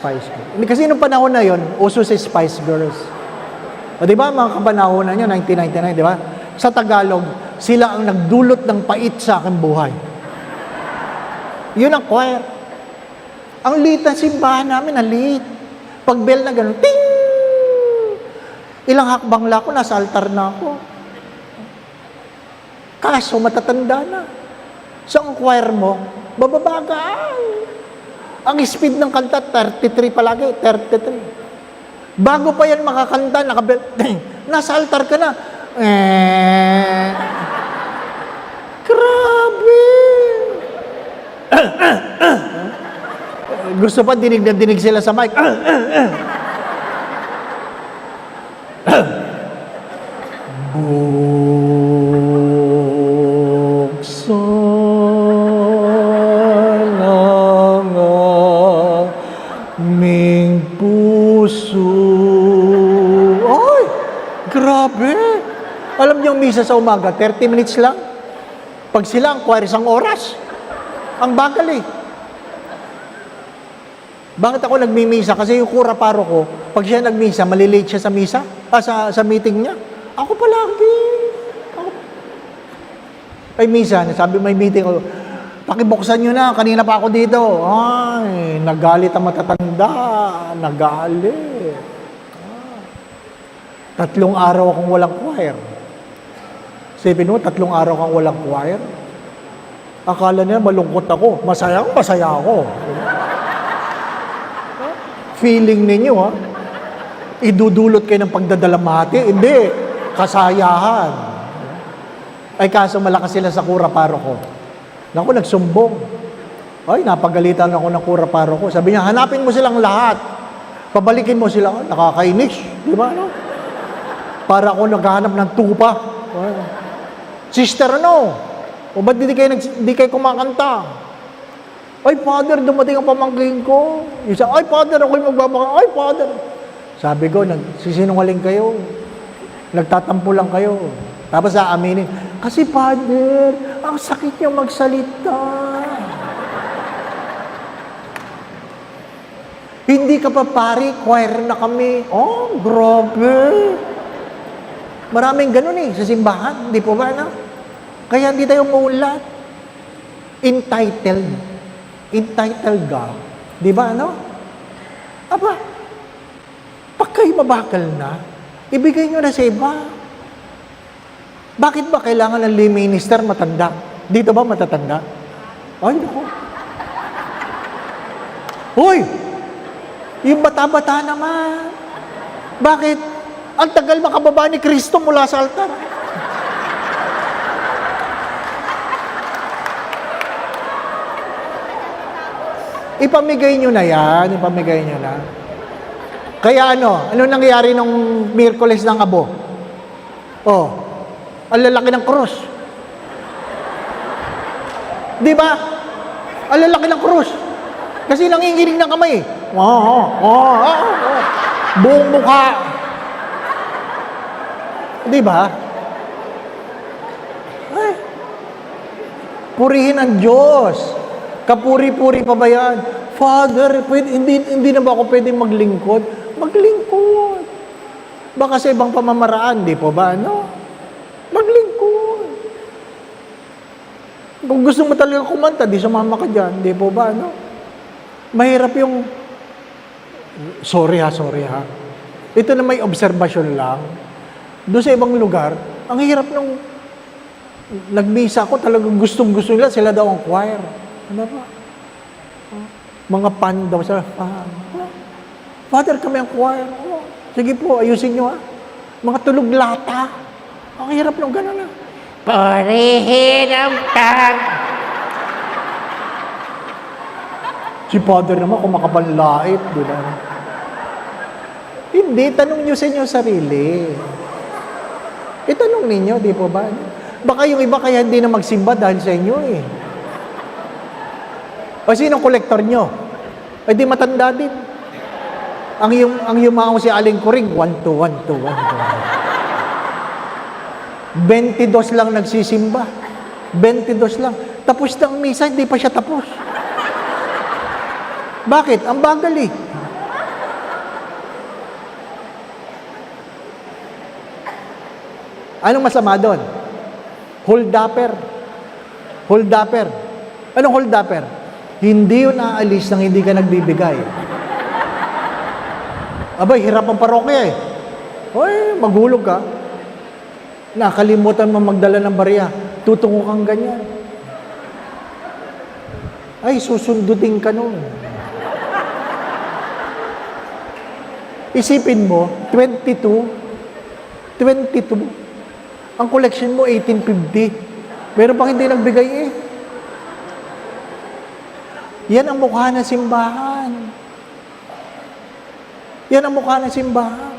Spice Girls. Kasi nung panahon na yon, uso si Spice Girls. O di ba, mga kapanahon na nyo, 1999, di ba? Sa Tagalog, sila ang nagdulot ng pait sa aking buhay. Yun ang choir. Ang liit ng simbahan namin, ang liit. Pag bell na gano'n, ting! Ilang hakbang lang ako, nasa altar na ako. Kaso, matatanda na. So, ang choir mo, bababagal. Ang speed ng kanta, 33 palagi, 33. Bago pa yan makakanta, nakabel, nasa altar ka na. Grabe! Gusto pa dinig na dinig sila sa mic. Buksan ang aming puso. Ay! Grabe! Alam niyo, misa sa umaga, 30 minutes lang. Pag sila, ang choir, 1 oras. Ang bagal eh. Bakit ako nagmimisa? Kasi yung kura paro ko, pag siya nagmisa, malilate siya sa misa, sa meeting niya. Ako palagi. Ay, misa, sabi may meeting ko, pakibuksan nyo na, kanina pa ako dito. Ay, nagalit ang matatanda. Nagalit. 3 araw akong walang choir. Sabi mo, 3 araw kang walang choir. Akala niya malungkot ako. Masaya ako. Feeling ninyo, ha? Idudulot kayo ng pagdadalamhati. Hindi. Kasayahan. Ay, kaso malakas sila sa kura paro ko. Naku, nagsumbong. Ay, napagalitan ako ng kura paro ko. Sabi niya, hanapin mo silang lahat. Pabalikin mo sila. Nakakainis. Di ba, no? Para ako naghahanap ng tupa. Sister, ano? O ba't di kayo kumakanta? Ay, Father, dumating ang pamangkin ko. Isa, ay, Father, ako'y magbabaka. Ay, Father. Sabi ko, nagsisinungaling kayo. Nagtatampo lang kayo. Tapos aaminin, kasi Father, ang sakit niyo magsalita. Hindi ka pa pari, choir na kami. Oh, grabe. Maraming ganun eh, sa simbahan. Di po ba, no? Kaya hindi tayo maulat. Entitled ka. Di ba, ano? Aba, pag kayo mabakal na, ibigay nyo na sa iba. Bakit ba kailangan ng lay minister matanda? Dito ba matatanda? Ay, naku. Hoy! Yung bata-bata naman. Bakit? Ang tagal makababa ni Kristo mula sa altar. Ipamigay nyo na yan. Ipamigay nyo na. Kaya ano nangyayari nung Miyerkules ng Abo? Oh, ang lalaki ng krus. Di ba? Ang lalaki ng krus. Kasi nanginginig ng kamay. Buong mukha. Di ba? Ay, purihin ang Diyos. Kapuri-puri pa ba yan? Father, hindi na ba ako pwedeng maglingkod? Maglingkod. Baka sa ibang pamamaraan, di po ba? No? Maglingkod. Kung gusto mo talaga kumanta, di sumama ka dyan. Di po ba? No? Mahirap yung... Sorry ha. Ito na may obserbasyon lang. Doon sa ibang lugar, ang hirap nung nagmisa ko, talagang gustong-gusto nila, sila daw ang choir. Ano ba? Mga pan daw sila. Father, kami ang choir. Sige po, ayusin nyo ha. Mga tulog lata. Ang hirap nung gano'n na. Purihin ang tag. Si Father naman, kumakapanlait. Diba? Hindi, tanong nyo sa inyo sarili. Itanong ninyo, di po ba? Baka yung iba kaya hindi na magsimba dahil sa inyo eh. O sinong kolektor nyo? Ay di matanda din. Ang yumaong si Aling Kuring, 1, 2, 1, 2, 1, 2. 22 lang nagsisimba. 22 lang. Tapos na ang misa, hindi pa siya tapos. Bakit? Ang bagal eh. Anong masama doon? Hold-upper. Hold-upper. Anong hold-upper? Hindi yun aalis nang hindi ka nagbibigay. Abay, hirap ang parokya eh. Oy, maghulog ka. Nakalimutan mo magdala ng barya. Tutungo kang ganyan. Ay, susundutin ka nun. Isipin mo, 22. Ang collection mo, 1850. Meron pang hindi nagbigay eh. Yan ang mukha ng simbahan. Yan ang mukha ng simbahan.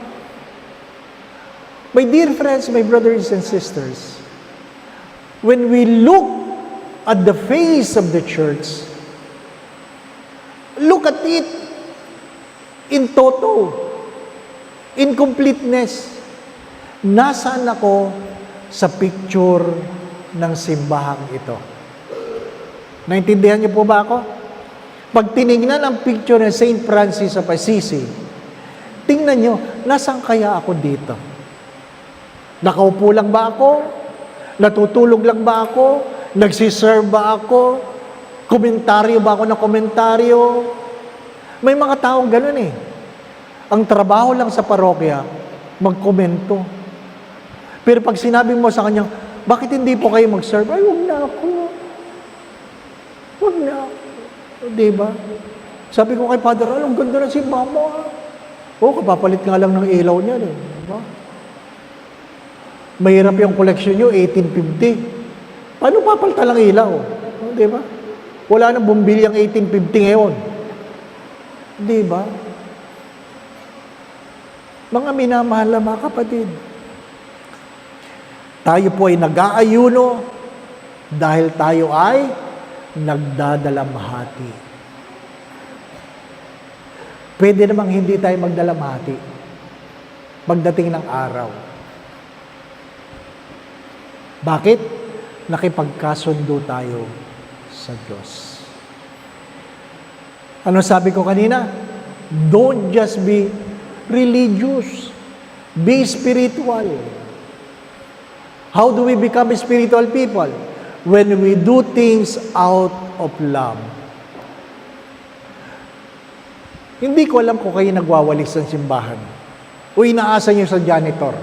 My dear friends, my brothers and sisters, when we look at the face of the church, look at it in toto, in completeness. Nasaan ako sa picture ng simbahang ito? Naintindihan niyo po ba ako? Pag tinignan ang picture ng Saint Francis of Assisi, tingnan niyo, nasaan kaya ako dito? Nakaupo lang ba ako? Natutulog lang ba ako? Nagsiserve ba ako? Komentaryo ba ako ng komentaryo? May mga taong ganun eh. Ang trabaho lang sa parokya, magkomento. Pero pag sinabi mo sa kanya, bakit hindi po kayo mag-serve? Ay, huwag na ako. Huwag na ako. Diba? Sabi ko kay Father, ang ganda na si Mama. Kapapalit nga lang ng ilaw niya. Diba? Mahirap yung collection nyo, 1850. Paano papalitan lang ilaw? Diba? Wala nang bumili ang 1850 ngayon. Diba? Mga minamahal na mga kapatid, tayo po ay nag-aayuno dahil tayo ay nagdadalamhati. Pwede namang hindi tayo magdalamhati pagdating ng araw. Bakit? Nakipagkasundo tayo sa Diyos. Ano sabi ko kanina? Don't just be religious. Be spiritual. How do we become spiritual people? When we do things out of love. Hindi ko alam kung kayo nagwawalis ng simbahan o inaasa nyo sa janitor.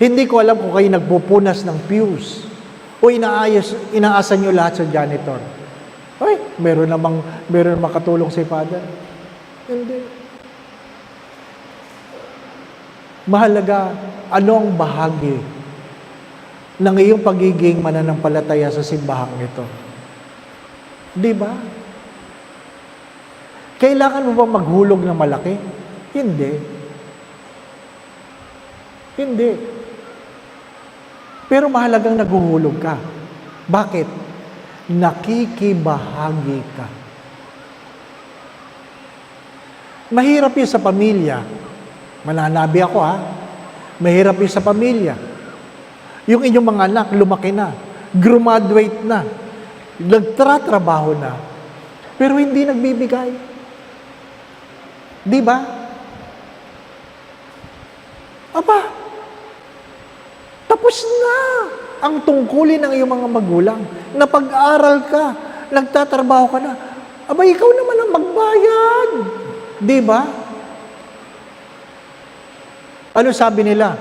Hindi ko alam kung kayo nagpupunas ng pews o inaasa nyo lahat sa janitor. Ay, meron namang makatulong si Father. Hindi. Mahalaga, ano ang bahagi ng iyong pagiging mananampalataya sa simbahang ito? Di ba? Kailangan mo bang maghulog ng malaki? Hindi. Hindi. Pero mahalagang naghuhulog ka. Bakit? Nakikibahagi ka. Mahirap yun sa pamilya. Mananabi ako Mahirap yun sa pamilya. Yung inyong mga anak, lumaki na. Graduate na. Nagtratrabaho na. Pero hindi nagbibigay. Di ba? Aba, tapos na ang tungkulin ng iyong mga magulang. Napag-aral ka, nagtatrabaho ka na. Aba, ikaw naman ang magbayad. Di ba? Ano sabi nila?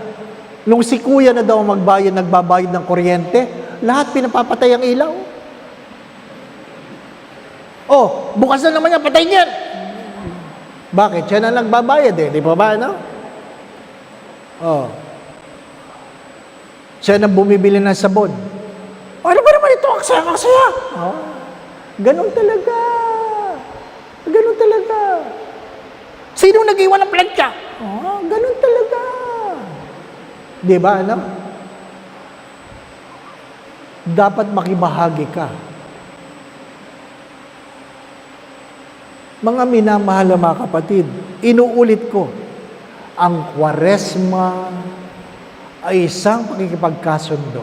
Nung si kuya na daw nagbabayad ng kuryente, lahat pinapapatay ang ilaw. Bukas na naman yan, patayin yan. Bakit? Siya na nagbabayad di ba ba, no? Siya na bumibili ng sabon. Ano ba naman ito? Aksaya. Ganon talaga. Ganon talaga. Sino nag-iwan ng plancha? Ganon talaga. Di ba, ano? Dapat makibahagi ka. Mga minamahal na mga kapatid, inuulit ko, ang Kwaresma ay isang pakikipagkasundo.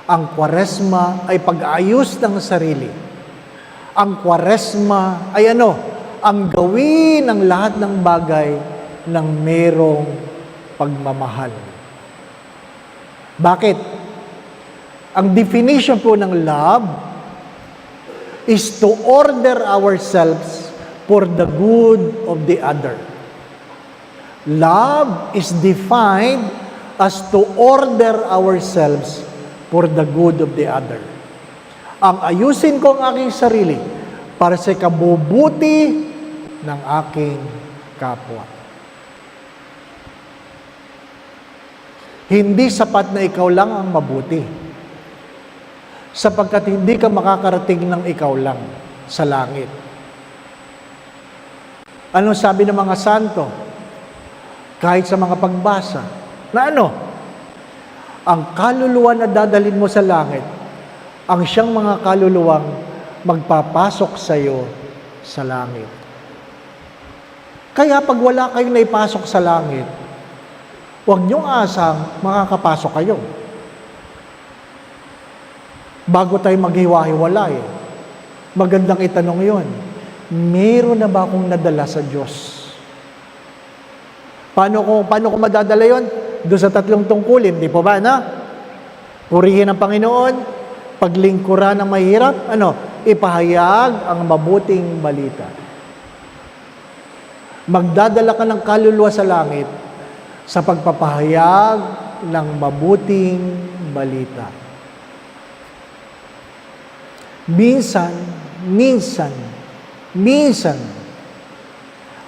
Ang Kwaresma ay pag-aayos ng sarili. Ang Kwaresma ay ang gawin ng lahat ng bagay ng merong pagmamahal. Bakit? Ang definition po ng love is to order ourselves for the good of the other. Love is defined as to order ourselves for the good of the other. Ang ayusin ko ang aking sarili para sa kabubuti ng aking kapwa. Hindi sapat na ikaw lang ang mabuti, sapagkat hindi ka makakarating ng ikaw lang sa langit. Ano sabi ng mga santo? Kahit sa mga pagbasa, na ano? Ang kaluluwa na dadalhin mo sa langit, ang siyang mga kaluluwang magpapasok sa iyo sa langit. Kaya pag wala kayong naipasok sa langit, huwag niyong asang makakapasok kayo. Bago tayo maghiwa-hiwalay, magandang itanong yon. Meron na ba akong nadala sa Diyos? Paano ko madadala yon? Doon sa 3 tungkulin, di po ba, na? Purihin ang Panginoon, paglingkuran ng mahirap, ipahayag ang mabuting balita. Magdadala ka ng kaluluwa sa langit sa pagpapahayag ng mabuting balita. Minsan,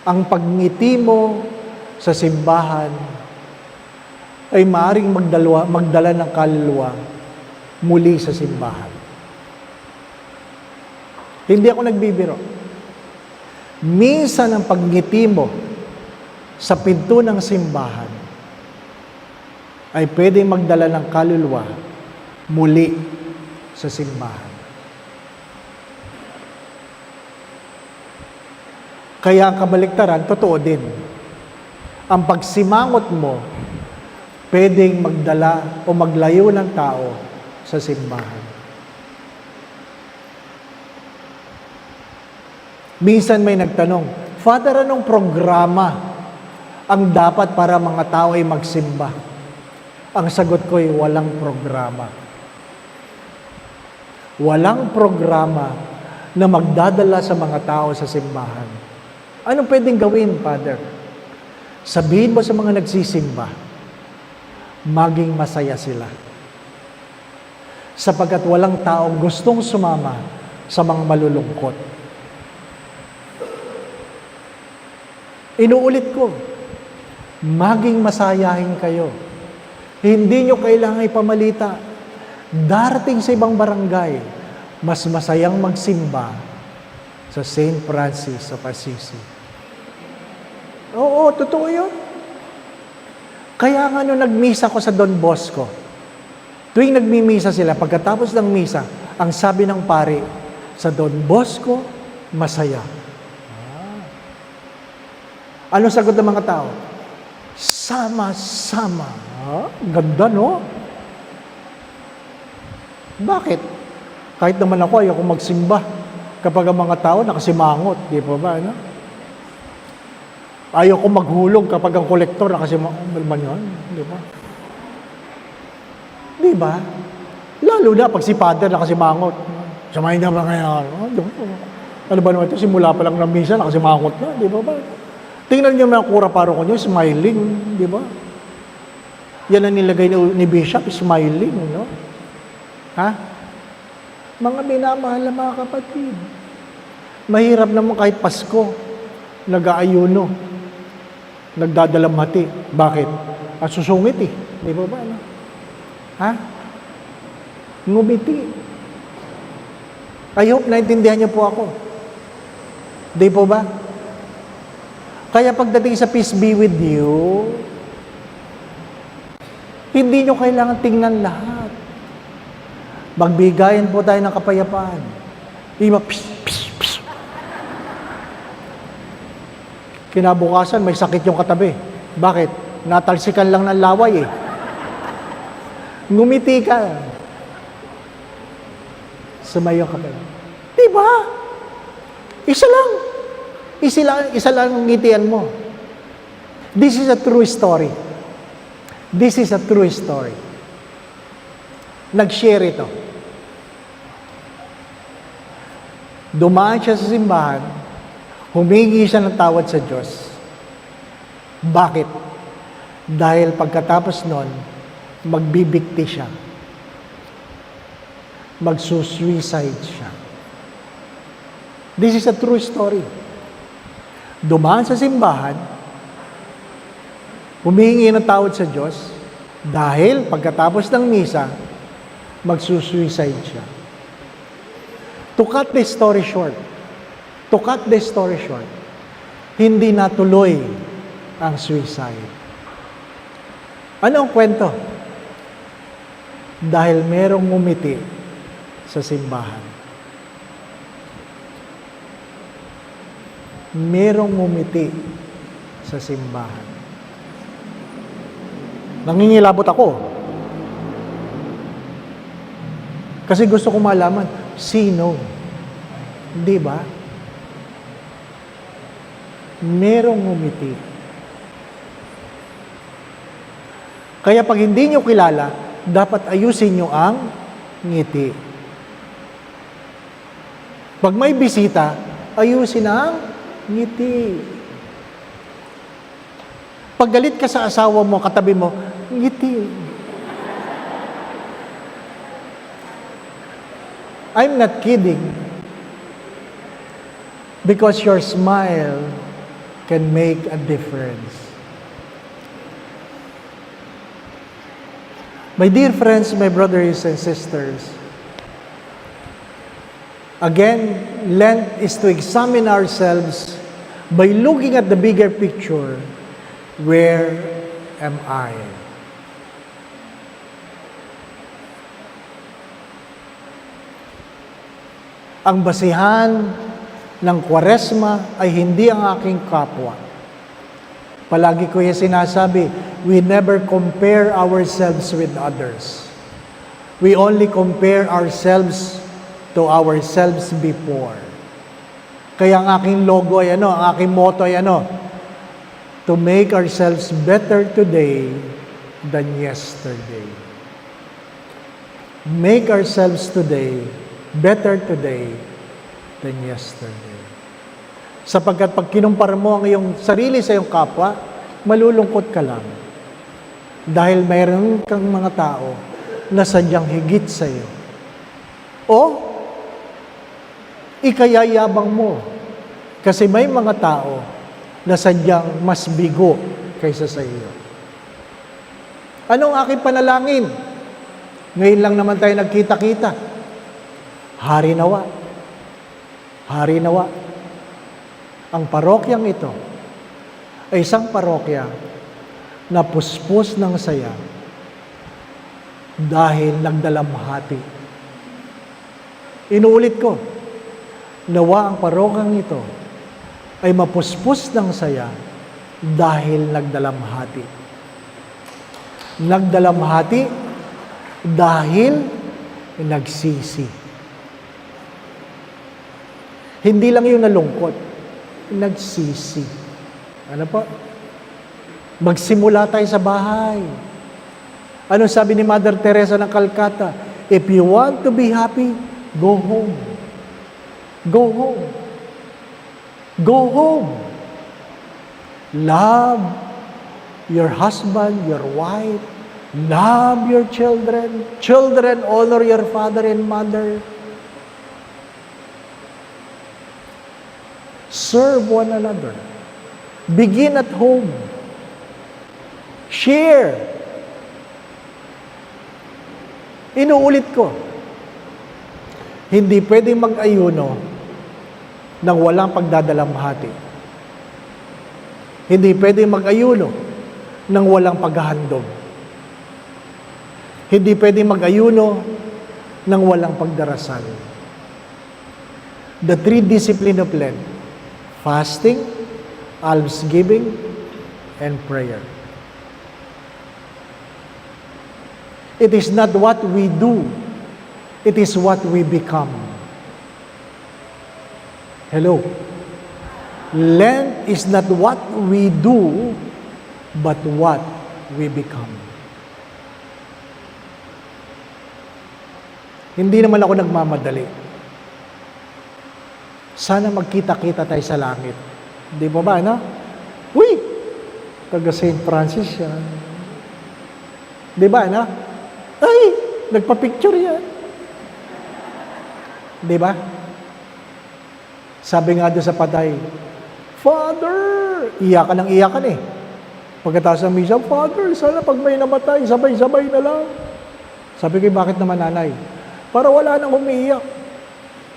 ang pagngiti mo sa simbahan ay maaaring magdala ng kaluluwa muli sa simbahan. Hindi ako nagbibiro. Minsan ang pagngiti mo sa pinto ng simbahan ay pwedeng magdala ng kaluluwa muli sa simbahan. Kaya ang kabaliktaran, totoo din. Ang pagsimangot mo, pwedeng magdala o maglayo ng tao sa simbahan. Minsan may nagtanong, Father, anong programa ang dapat para mga tao ay magsimba? Ang sagot ko ay walang programa. Walang programa na magdadala sa mga tao sa simbahan. Anong pwedeng gawin, Father? Sabihin mo sa mga nagsisimba, maging masaya sila. Sapagkat walang taong gustong sumama sa mga malulungkot. Inuulit ko, maging masayahin kayo. Hindi nyo kailangan ipamalita. Darating sa ibang barangay, mas masayang magsimba sa St. Francis of Assisi. Oo, totoo yun. Kaya nga nung nagmisa ko sa Don Bosco, tuwing nagmimisa sila, pagkatapos ng misa, ang sabi ng pari, sa Don Bosco, masaya. Ano sagot ng mga tao? Sama-sama. Ganda, no? Bakit? Kahit naman ako, ayoko magsimba kapag ang mga tao nakasimangot. Di ba ba, ano? Ayoko maghulog kapag ang kolektor nakasimangot. Di ba? Di ba? Lalo na pag si Father nakasimangot. Samayin na ba ngayon? Ano ba naman ito? Simula pa lang ng misa, nakasimangot na. Di ba ba? Tingnan niyo mga kura paro ko niyo, smiling. Di ba? Yan ang nilagay ni Bishop, smiling. No? Ha? Mga minamahal na mga kapatid. Mahirap naman kahit Pasko. Nag-aayuno. Nagdadalamhati. Bakit? At susungit eh. Di ba ba? Ano? Ha? Ngumiti. I hope naintindihan niyo po ako. Di po ba? Kaya pagdating sa peace be with you, hindi nyo kailangan tingnan lahat. Magbigayan po tayo ng kapayapaan. Ima, psh, psh, psh. Kinabukasan, may sakit yung katabi. Bakit? Natalsikan lang ng laway eh. Ngumiti ka. Sumayo ka ba? Diba? Isa lang. Isa lang ang ngitian mo. This is a true story. This is a true story. nag-share ito. Dumaan siya sa simbahan, humingi siya ng tawad sa Diyos. Bakit? Dahil pagkatapos nun, magbibikti siya. Magsusuicide siya. This is a true story. Dumaan sa simbahan, humingi ng tawad sa Diyos, dahil pagkatapos ng misa, magsusuicide siya. To cut the story short, hindi natuloy ang suicide. Ano ang kwento? Dahil merong ngumiti sa simbahan. Merong ngumiti sa simbahan. Nangingilabot ako. Kasi gusto ko malaman, sino? Di ba? Merong ngumiti. Kaya pag hindi nyo kilala, dapat ayusin nyo ang ngiti. Pag may bisita, ayusin ang ngiti. Pag galit ka sa asawa mo, katabi mo, ngiti. I'm not kidding. Because your smile can make a difference. My dear friends, my brothers and sisters, again, Lent is to examine ourselves by looking at the bigger picture. Where am I? Ang basihan ng Kwaresma ay hindi ang aking kapwa. Palagi ko yung sinasabi, we never compare ourselves with others. We only compare ourselves to ourselves before. Kaya ang aking logo ay ang aking motto ay to make ourselves better today than yesterday. Make ourselves today better today than yesterday. Sapagkat pag kinumpara mo ang iyong sarili sa iyong kapwa, malulungkot ka lang. Dahil mayroon kang mga tao na sadyang higit sa iyo. O, ikayayabang mo. Kasi may mga tao na sadyang mas bigo kaysa sa iyo. Anong aking panalangin? Ngayon lang naman tayo nagkita-kita. Hari nawa. Hari nawa. Ang parokyang ito ay isang parokya na puspos ng saya dahil nagdalamhati. Inuulit ko, nawa ang parokyang ito ay mapuspos ng saya dahil nagdalamhati. Nagdalamhati dahil nagsisi. Hindi lang yung nalungkot, nagsisi. Ano po? Magsimula tayo sa bahay. Ano sabi ni Mother Teresa ng Calcutta? If you want to be happy, go home. Go home. Go home. Love your husband, your wife. Love your children. Children, honor your father and mother. Serve one another. Begin at home. Share. Inuulit ko, hindi pwedeng mag-ayuno nang walang pagdadalamhati. Hindi pwedeng mag-ayuno nang walang paghahandog. Hindi pwedeng mag-ayuno nang walang pagdarasal. The three disciplines of Lent: fasting, almsgiving, and prayer. It is not what we do, it is what we become. Hello? Lent is not what we do, but what we become. Hindi naman ako nagmamadali. Sana magkita-kita tayo sa langit. Di ba, no? Uy! Taga St. Francis yan. Di ba, no? Ay! Nagpa-picture yan. Di ba? Sabi nga doon sa patay, Father! Iyakan ng iyakan eh. Pagkatapos ng misa, Father, sana pag may namatay, sabay-sabay na lang. Sabi ko, bakit naman nanay? Para wala nang umiiyak.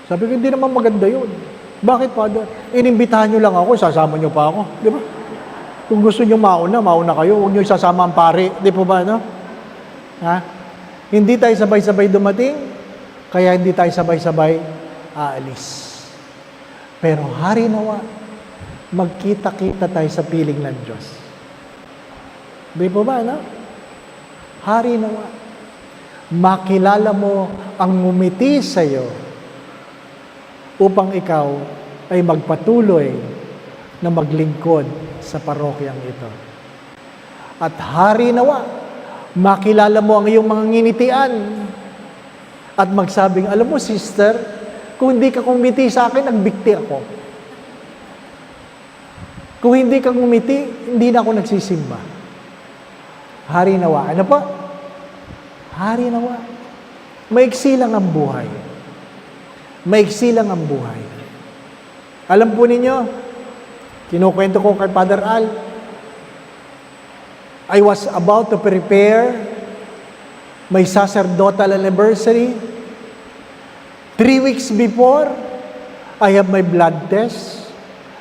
Sabi ko, hindi naman maganda yun. Bakit, Father? Inimbitahan nyo lang ako, sasama nyo pa ako. Di ba? Kung gusto nyo mauna kayo. Huwag nyo isasama ang pare. Di po ba, no? Ha? Hindi tayo sabay-sabay dumating, kaya hindi tayo sabay-sabay aalis. Pero hari nawa, magkita-kita tayo sa piling ng Diyos. Di po ba, no? Hari nawa, makilala mo ang ngumiti sa iyo upang ikaw ay magpatuloy na maglingkod sa parokyang ito. At hari nawa, makilala mo ang iyong mga nginitian at magsabing, alam mo sister, kung hindi ka kumiti sa akin, nagbikti ako. Kung hindi ka kumiti, hindi na ako nagsisimba. Hari nawa. Ano po? Hari nawa. Maiksi lang ang buhay. Maiksi lang ang buhay. Alam po ninyo, kinukwento ko kay Father Al, I was about to prepare my sacerdotal anniversary. 3 weeks before, I have my blood test.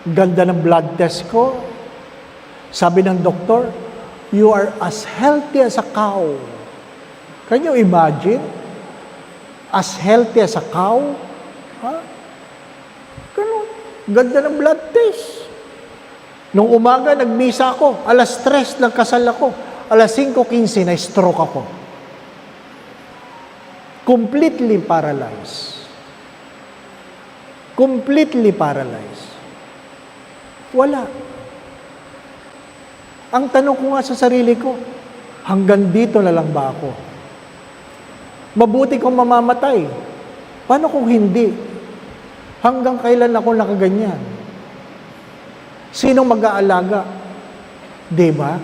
Ganda ng blood test ko. Sabi ng doktor, you are as healthy as a cow. Can you imagine? As healthy as a cow? Ha? Ganun. Ganda ng blood test. Nung umaga, nagmisa ako. 3:00 nagkasal ako. 5:15 na stroke ako. Completely paralyzed. Completely paralyzed. Wala. Ang tanong ko nga sa sarili ko, hanggang dito na lang ba ako? Mabuti kung mamamatay. Paano kung hindi? Hanggang kailan ako nakaganyan? Sinong mag-aalaga? Diba?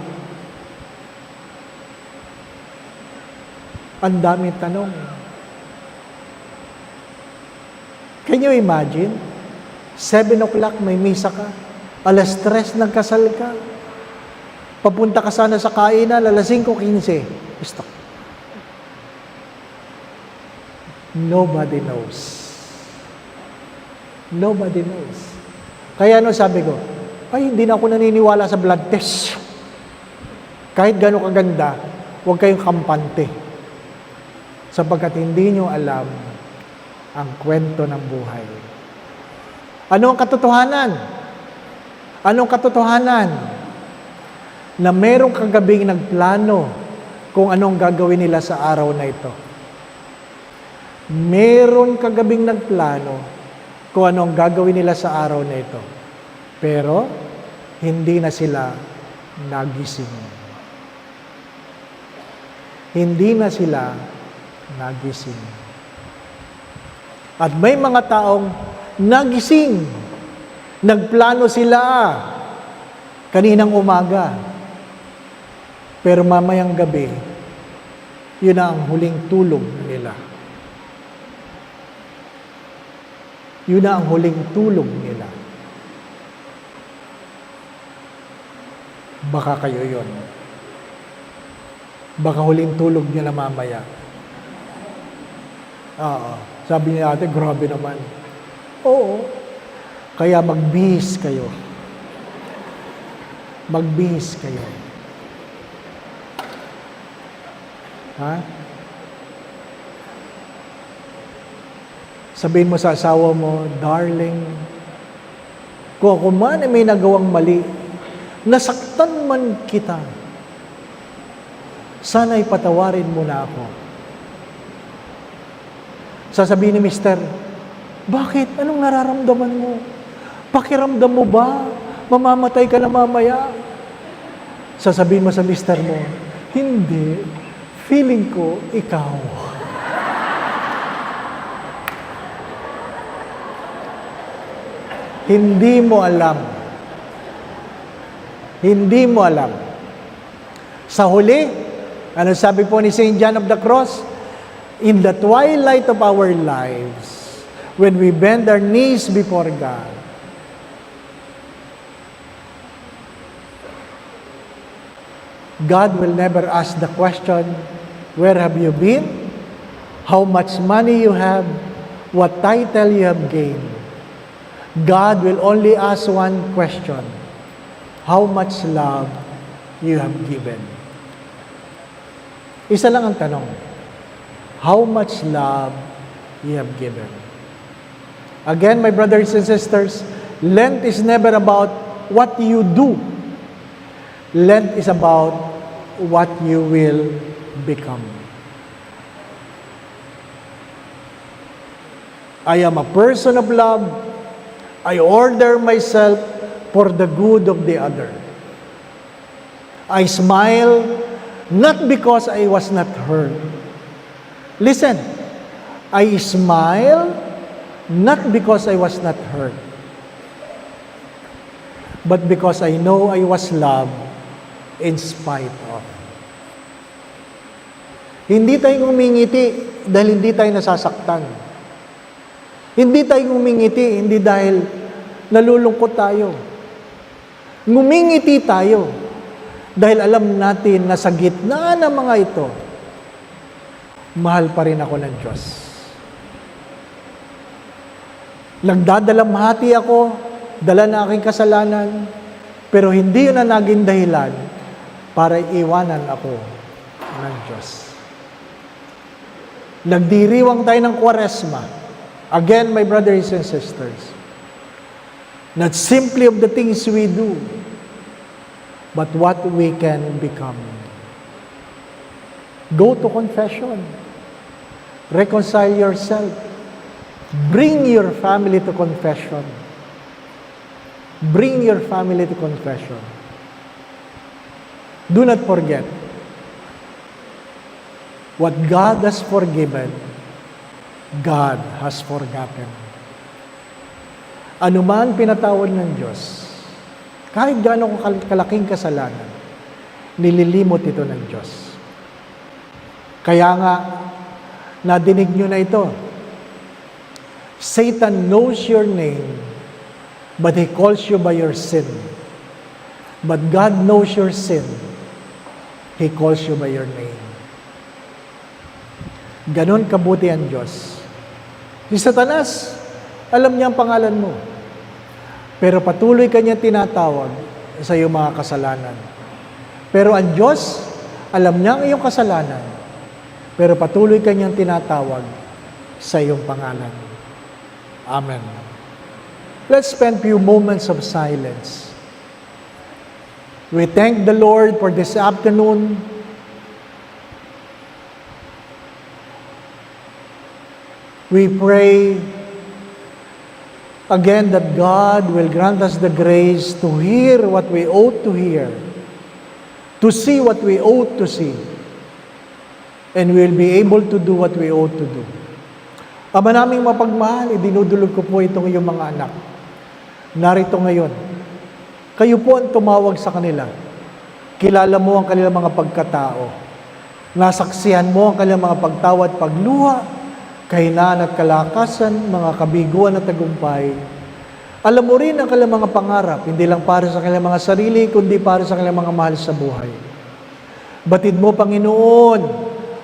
Ang daming tanong. Can you imagine? 7 o'clock may misa ka. 3:00 nagkasal ka. Papunta ka sana sa kainan, 5:15. Stop. Nobody knows. Nobody knows. Kaya sabi ko, ay hindi na ako naniniwala sa blood test. Kahit gano'ng kaganda, huwag kayong kampante. Sapagkat hindi nyo alam ang kwento ng buhay. Ano ang katotohanan? Anong katotohanan? Na merong kagabing nagplano kung anong gagawin nila sa araw na ito. Meron kagabing nagplano kung anong gagawin nila sa araw na ito. Pero, hindi na sila nagising. Hindi na sila nagising. At may mga taong nagising. Nagplano sila kaninang umaga. Pero mamayang gabi, yun na ang huling tulog nila. Yun na ang huling tulog nila. Baka kayo yun. Baka huling tulog nila mamaya. Sabi niya ate, grabe naman. Oo. Kaya magbihis kayo. Magbihis kayo. Ha? Sabihin mo sa asawa mo, darling, kung ako man ay may nagawang mali, nasaktan man kita, sana'y patawarin mo na ako. Sasabihin ni Mister, bakit? Anong nararamdaman mo? Pakiramdam mo ba? Mamamatay ka na mamaya? Sasabihin mo sa Mister mo, hindi. Feeling ko, ikaw. Hindi mo alam. Hindi mo alam. Sa huli, ano sabi po ni St. John of the Cross? In the twilight of our lives, when we bend our knees before God, God will never ask the question, where have you been? How much money you have? What title you have gained? God will only ask one question, how much love you have given? Isa lang ang tanong, how much love you have given? Again, my brothers and sisters, Lent is never about what you do. Lent is about what you will become. I am a person of love. I order myself for the good of the other. I smile not because I was not hurt. Listen, I smile not because I was not hurt, but because I know I was loved in spite of. Hindi tayo ngumingiti dahil hindi tayo nasasaktan. Hindi tayo ngumingiti, hindi dahil nalulungkot tayo. Ngumingiti tayo dahil alam natin na sa gitna ng mga ito, mahal pa rin ako ng Diyos. Nagdadalamhati ako, dala na aking kasalanan, pero hindi yun na naging dahilan para iwanan ako ng Diyos. Nagdiriwang tayo ng Kwaresma. Again, my brothers and sisters, not simply of the things we do, but what we can become. Go to confession. Reconcile yourself. Bring your family to confession. Bring your family to confession. Do not forget, what God has forgiven, God has forgotten. Ano man pinatawad ng Diyos, kahit gaano kalaking kasalanan, nililimot ito ng Diyos. Kaya nga, nadinig nyo na ito. Satan knows your name, but he calls you by your sin. But God knows your sin. He calls you by your name. Ganon kabuti ang Diyos. Si Satanas, alam niya ang pangalan mo. Pero patuloy kanya tinatawag sa iyong mga kasalanan. Pero ang Diyos, alam niya ang iyong kasalanan. Pero patuloy kanyang tinatawag sa iyong pangalan. Amen. Let's spend few moments of silence. We thank the Lord for this afternoon. We pray again that God will grant us the grace to hear what we ought to hear, to see what we ought to see, and we'll be able to do what we ought to do. Ama naming mapagmahal, idinudulog ko po itong iyong mga anak. Narito ngayon. Kayo po ang tumawag sa kanila. Kilala mo ang kanilang mga pagkatao. Nasaksihan mo ang kanilang mga pagtawa at pagluha, kahinaan at kalakasan, mga kabiguan at tagumpay. Alam mo rin ang kanilang mga pangarap, hindi lang para sa kanilang mga sarili, kundi para sa kanilang mga mahal sa buhay. Batid mo, Panginoon,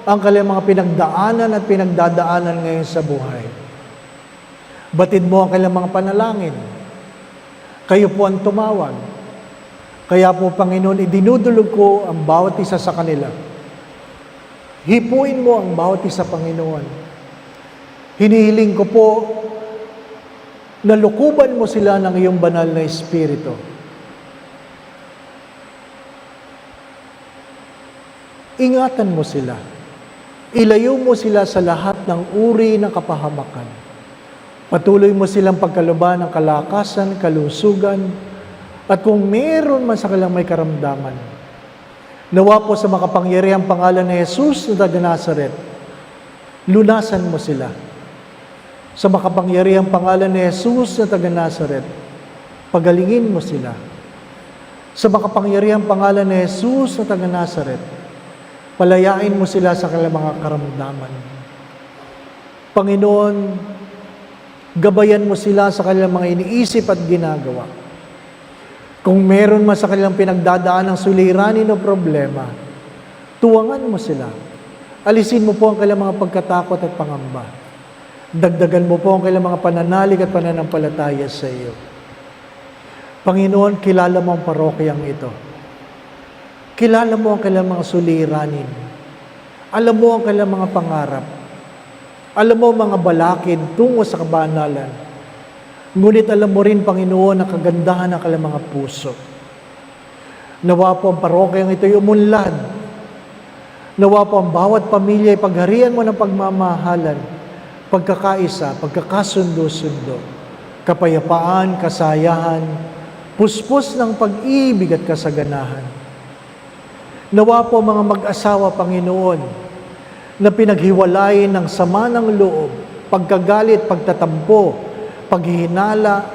ang kanilang mga pinagdaanan at pinagdadaanan ngayon sa buhay. Batid mo ang kanilang mga panalangin. Kayo po ang tumawag. Kaya po, Panginoon, idinudulog ko ang bawat isa sa kanila. Hipuin mo ang bawat isa, Panginoon. Hinihiling ko po na lukuban mo sila ng iyong banal na Espiritu. Ingatan mo sila. Ilayo mo sila sa lahat ng uri ng kapahamakan. Patuloy mo silang pagkaluban ng kalakasan, kalusugan, at kung meron man sa kanilang may karamdaman, nawa po sa makapangyarihang pangalan ni Jesus na taga Nazaret, lunasan mo sila. Sa makapangyarihang pangalan ni Jesus na taga Nazaret, Pagalingin mo sila. Sa makapangyarihang pangalan ni Jesus na taga Nazaret, palayain mo sila sa kanilang mga karamdaman. Panginoon, gabayan mo sila sa kanilang mga iniisip at ginagawa. Kung meron man sa kanilang pinagdadaan ng suliranin o problema, tuwangan mo sila. Alisin mo po ang kanilang mga pagkatakot at pangamba. Dagdagan mo po ang kanilang mga pananalig at pananampalataya sa iyo. Panginoon, kilala mo ang parokyang ito. Kilala mo ang kanilang mga suliranin. Alam mo ang kanilang mga pangarap. Alam mo ang mga balakid tungo sa kabanalan. Ngunit alam mo rin, Panginoon, ang kagandahan ng kanilang mga puso. Nawa po ang parokyang ito'y umunlad. Nawa po ang bawat pamilya ay pagharian mo ng pagmamahalan, pagkakaisa, pagkakasundo-sundo, kapayapaan, kasayahan, puspos ng pag-ibig at kasaganahan. Nawa po mga mag-asawa, Panginoon, na pinaghiwalay ng sama ng loob, pagkagalit, pagtatampo, paghihinala,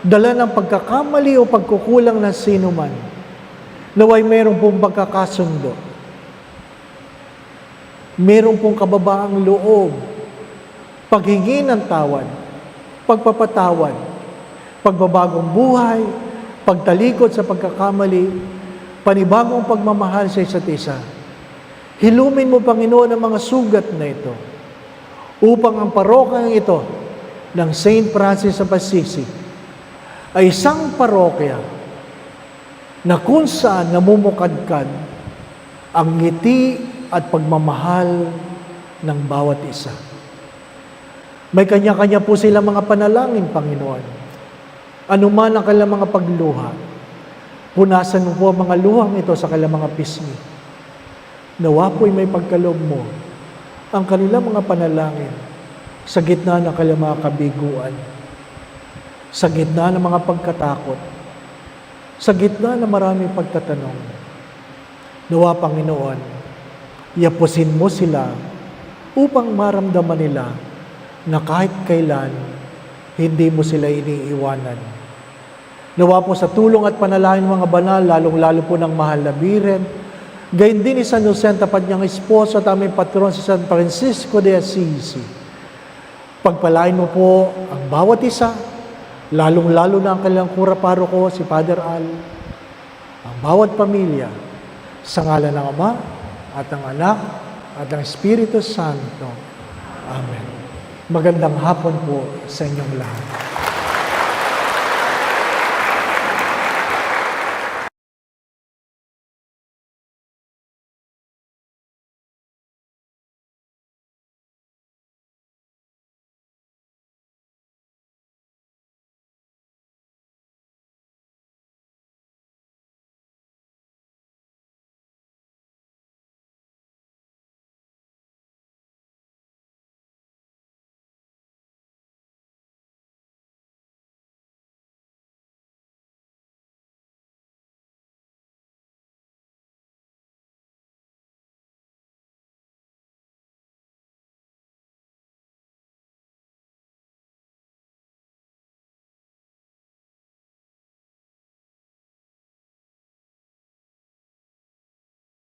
dala ng pagkakamali o pagkukulang ng sinuman. Naway mayroong pong pagkakasundo. Mayroong pong kababaang loob, paghingi ng tawad, pagpapatawad, pagbabagong buhay, pagtalikod sa pagkakamali, panibagong pagmamahal sa isa't isa. Hilumin mo, Panginoon, ang mga sugat na ito upang ang parokyang ito ng St. Francis of Assisi ay isang parokya na kung saan namumukadkad ang ngiti at pagmamahal ng bawat isa. May kanya-kanya po silang mga panalangin, Panginoon. Ano man ang kanilang mga pagluha, punasan mo po ang mga luhang ito sa kanilang mga pisngi. Nawa po'y may pagkaloob mo ang kanilang mga panalangin sa gitna ng kanilang mga kabiguan, sa gitna ng mga pagkatakot, sa gitna ng maraming pagtatanong. Nawa, Panginoon, yapusin mo sila upang maramdaman nila na kahit kailan, hindi mo sila iniiwanan. Nawa po sa tulong at panalangin ng mga banal, lalong-lalo po ng mahal na Biren, gayon din ni San Jose, ang tapat niyang esposo at aming patron si San Francisco de Assisi. Pagpalain mo po ang bawat isa, lalong-lalo na ang kanilang kura paroko, si Father Al, ang bawat pamilya, sa ngalan ng Ama, at ng Anak, at ng Espiritu Santo. Amen. Magandang hapon po sa inyong lahat.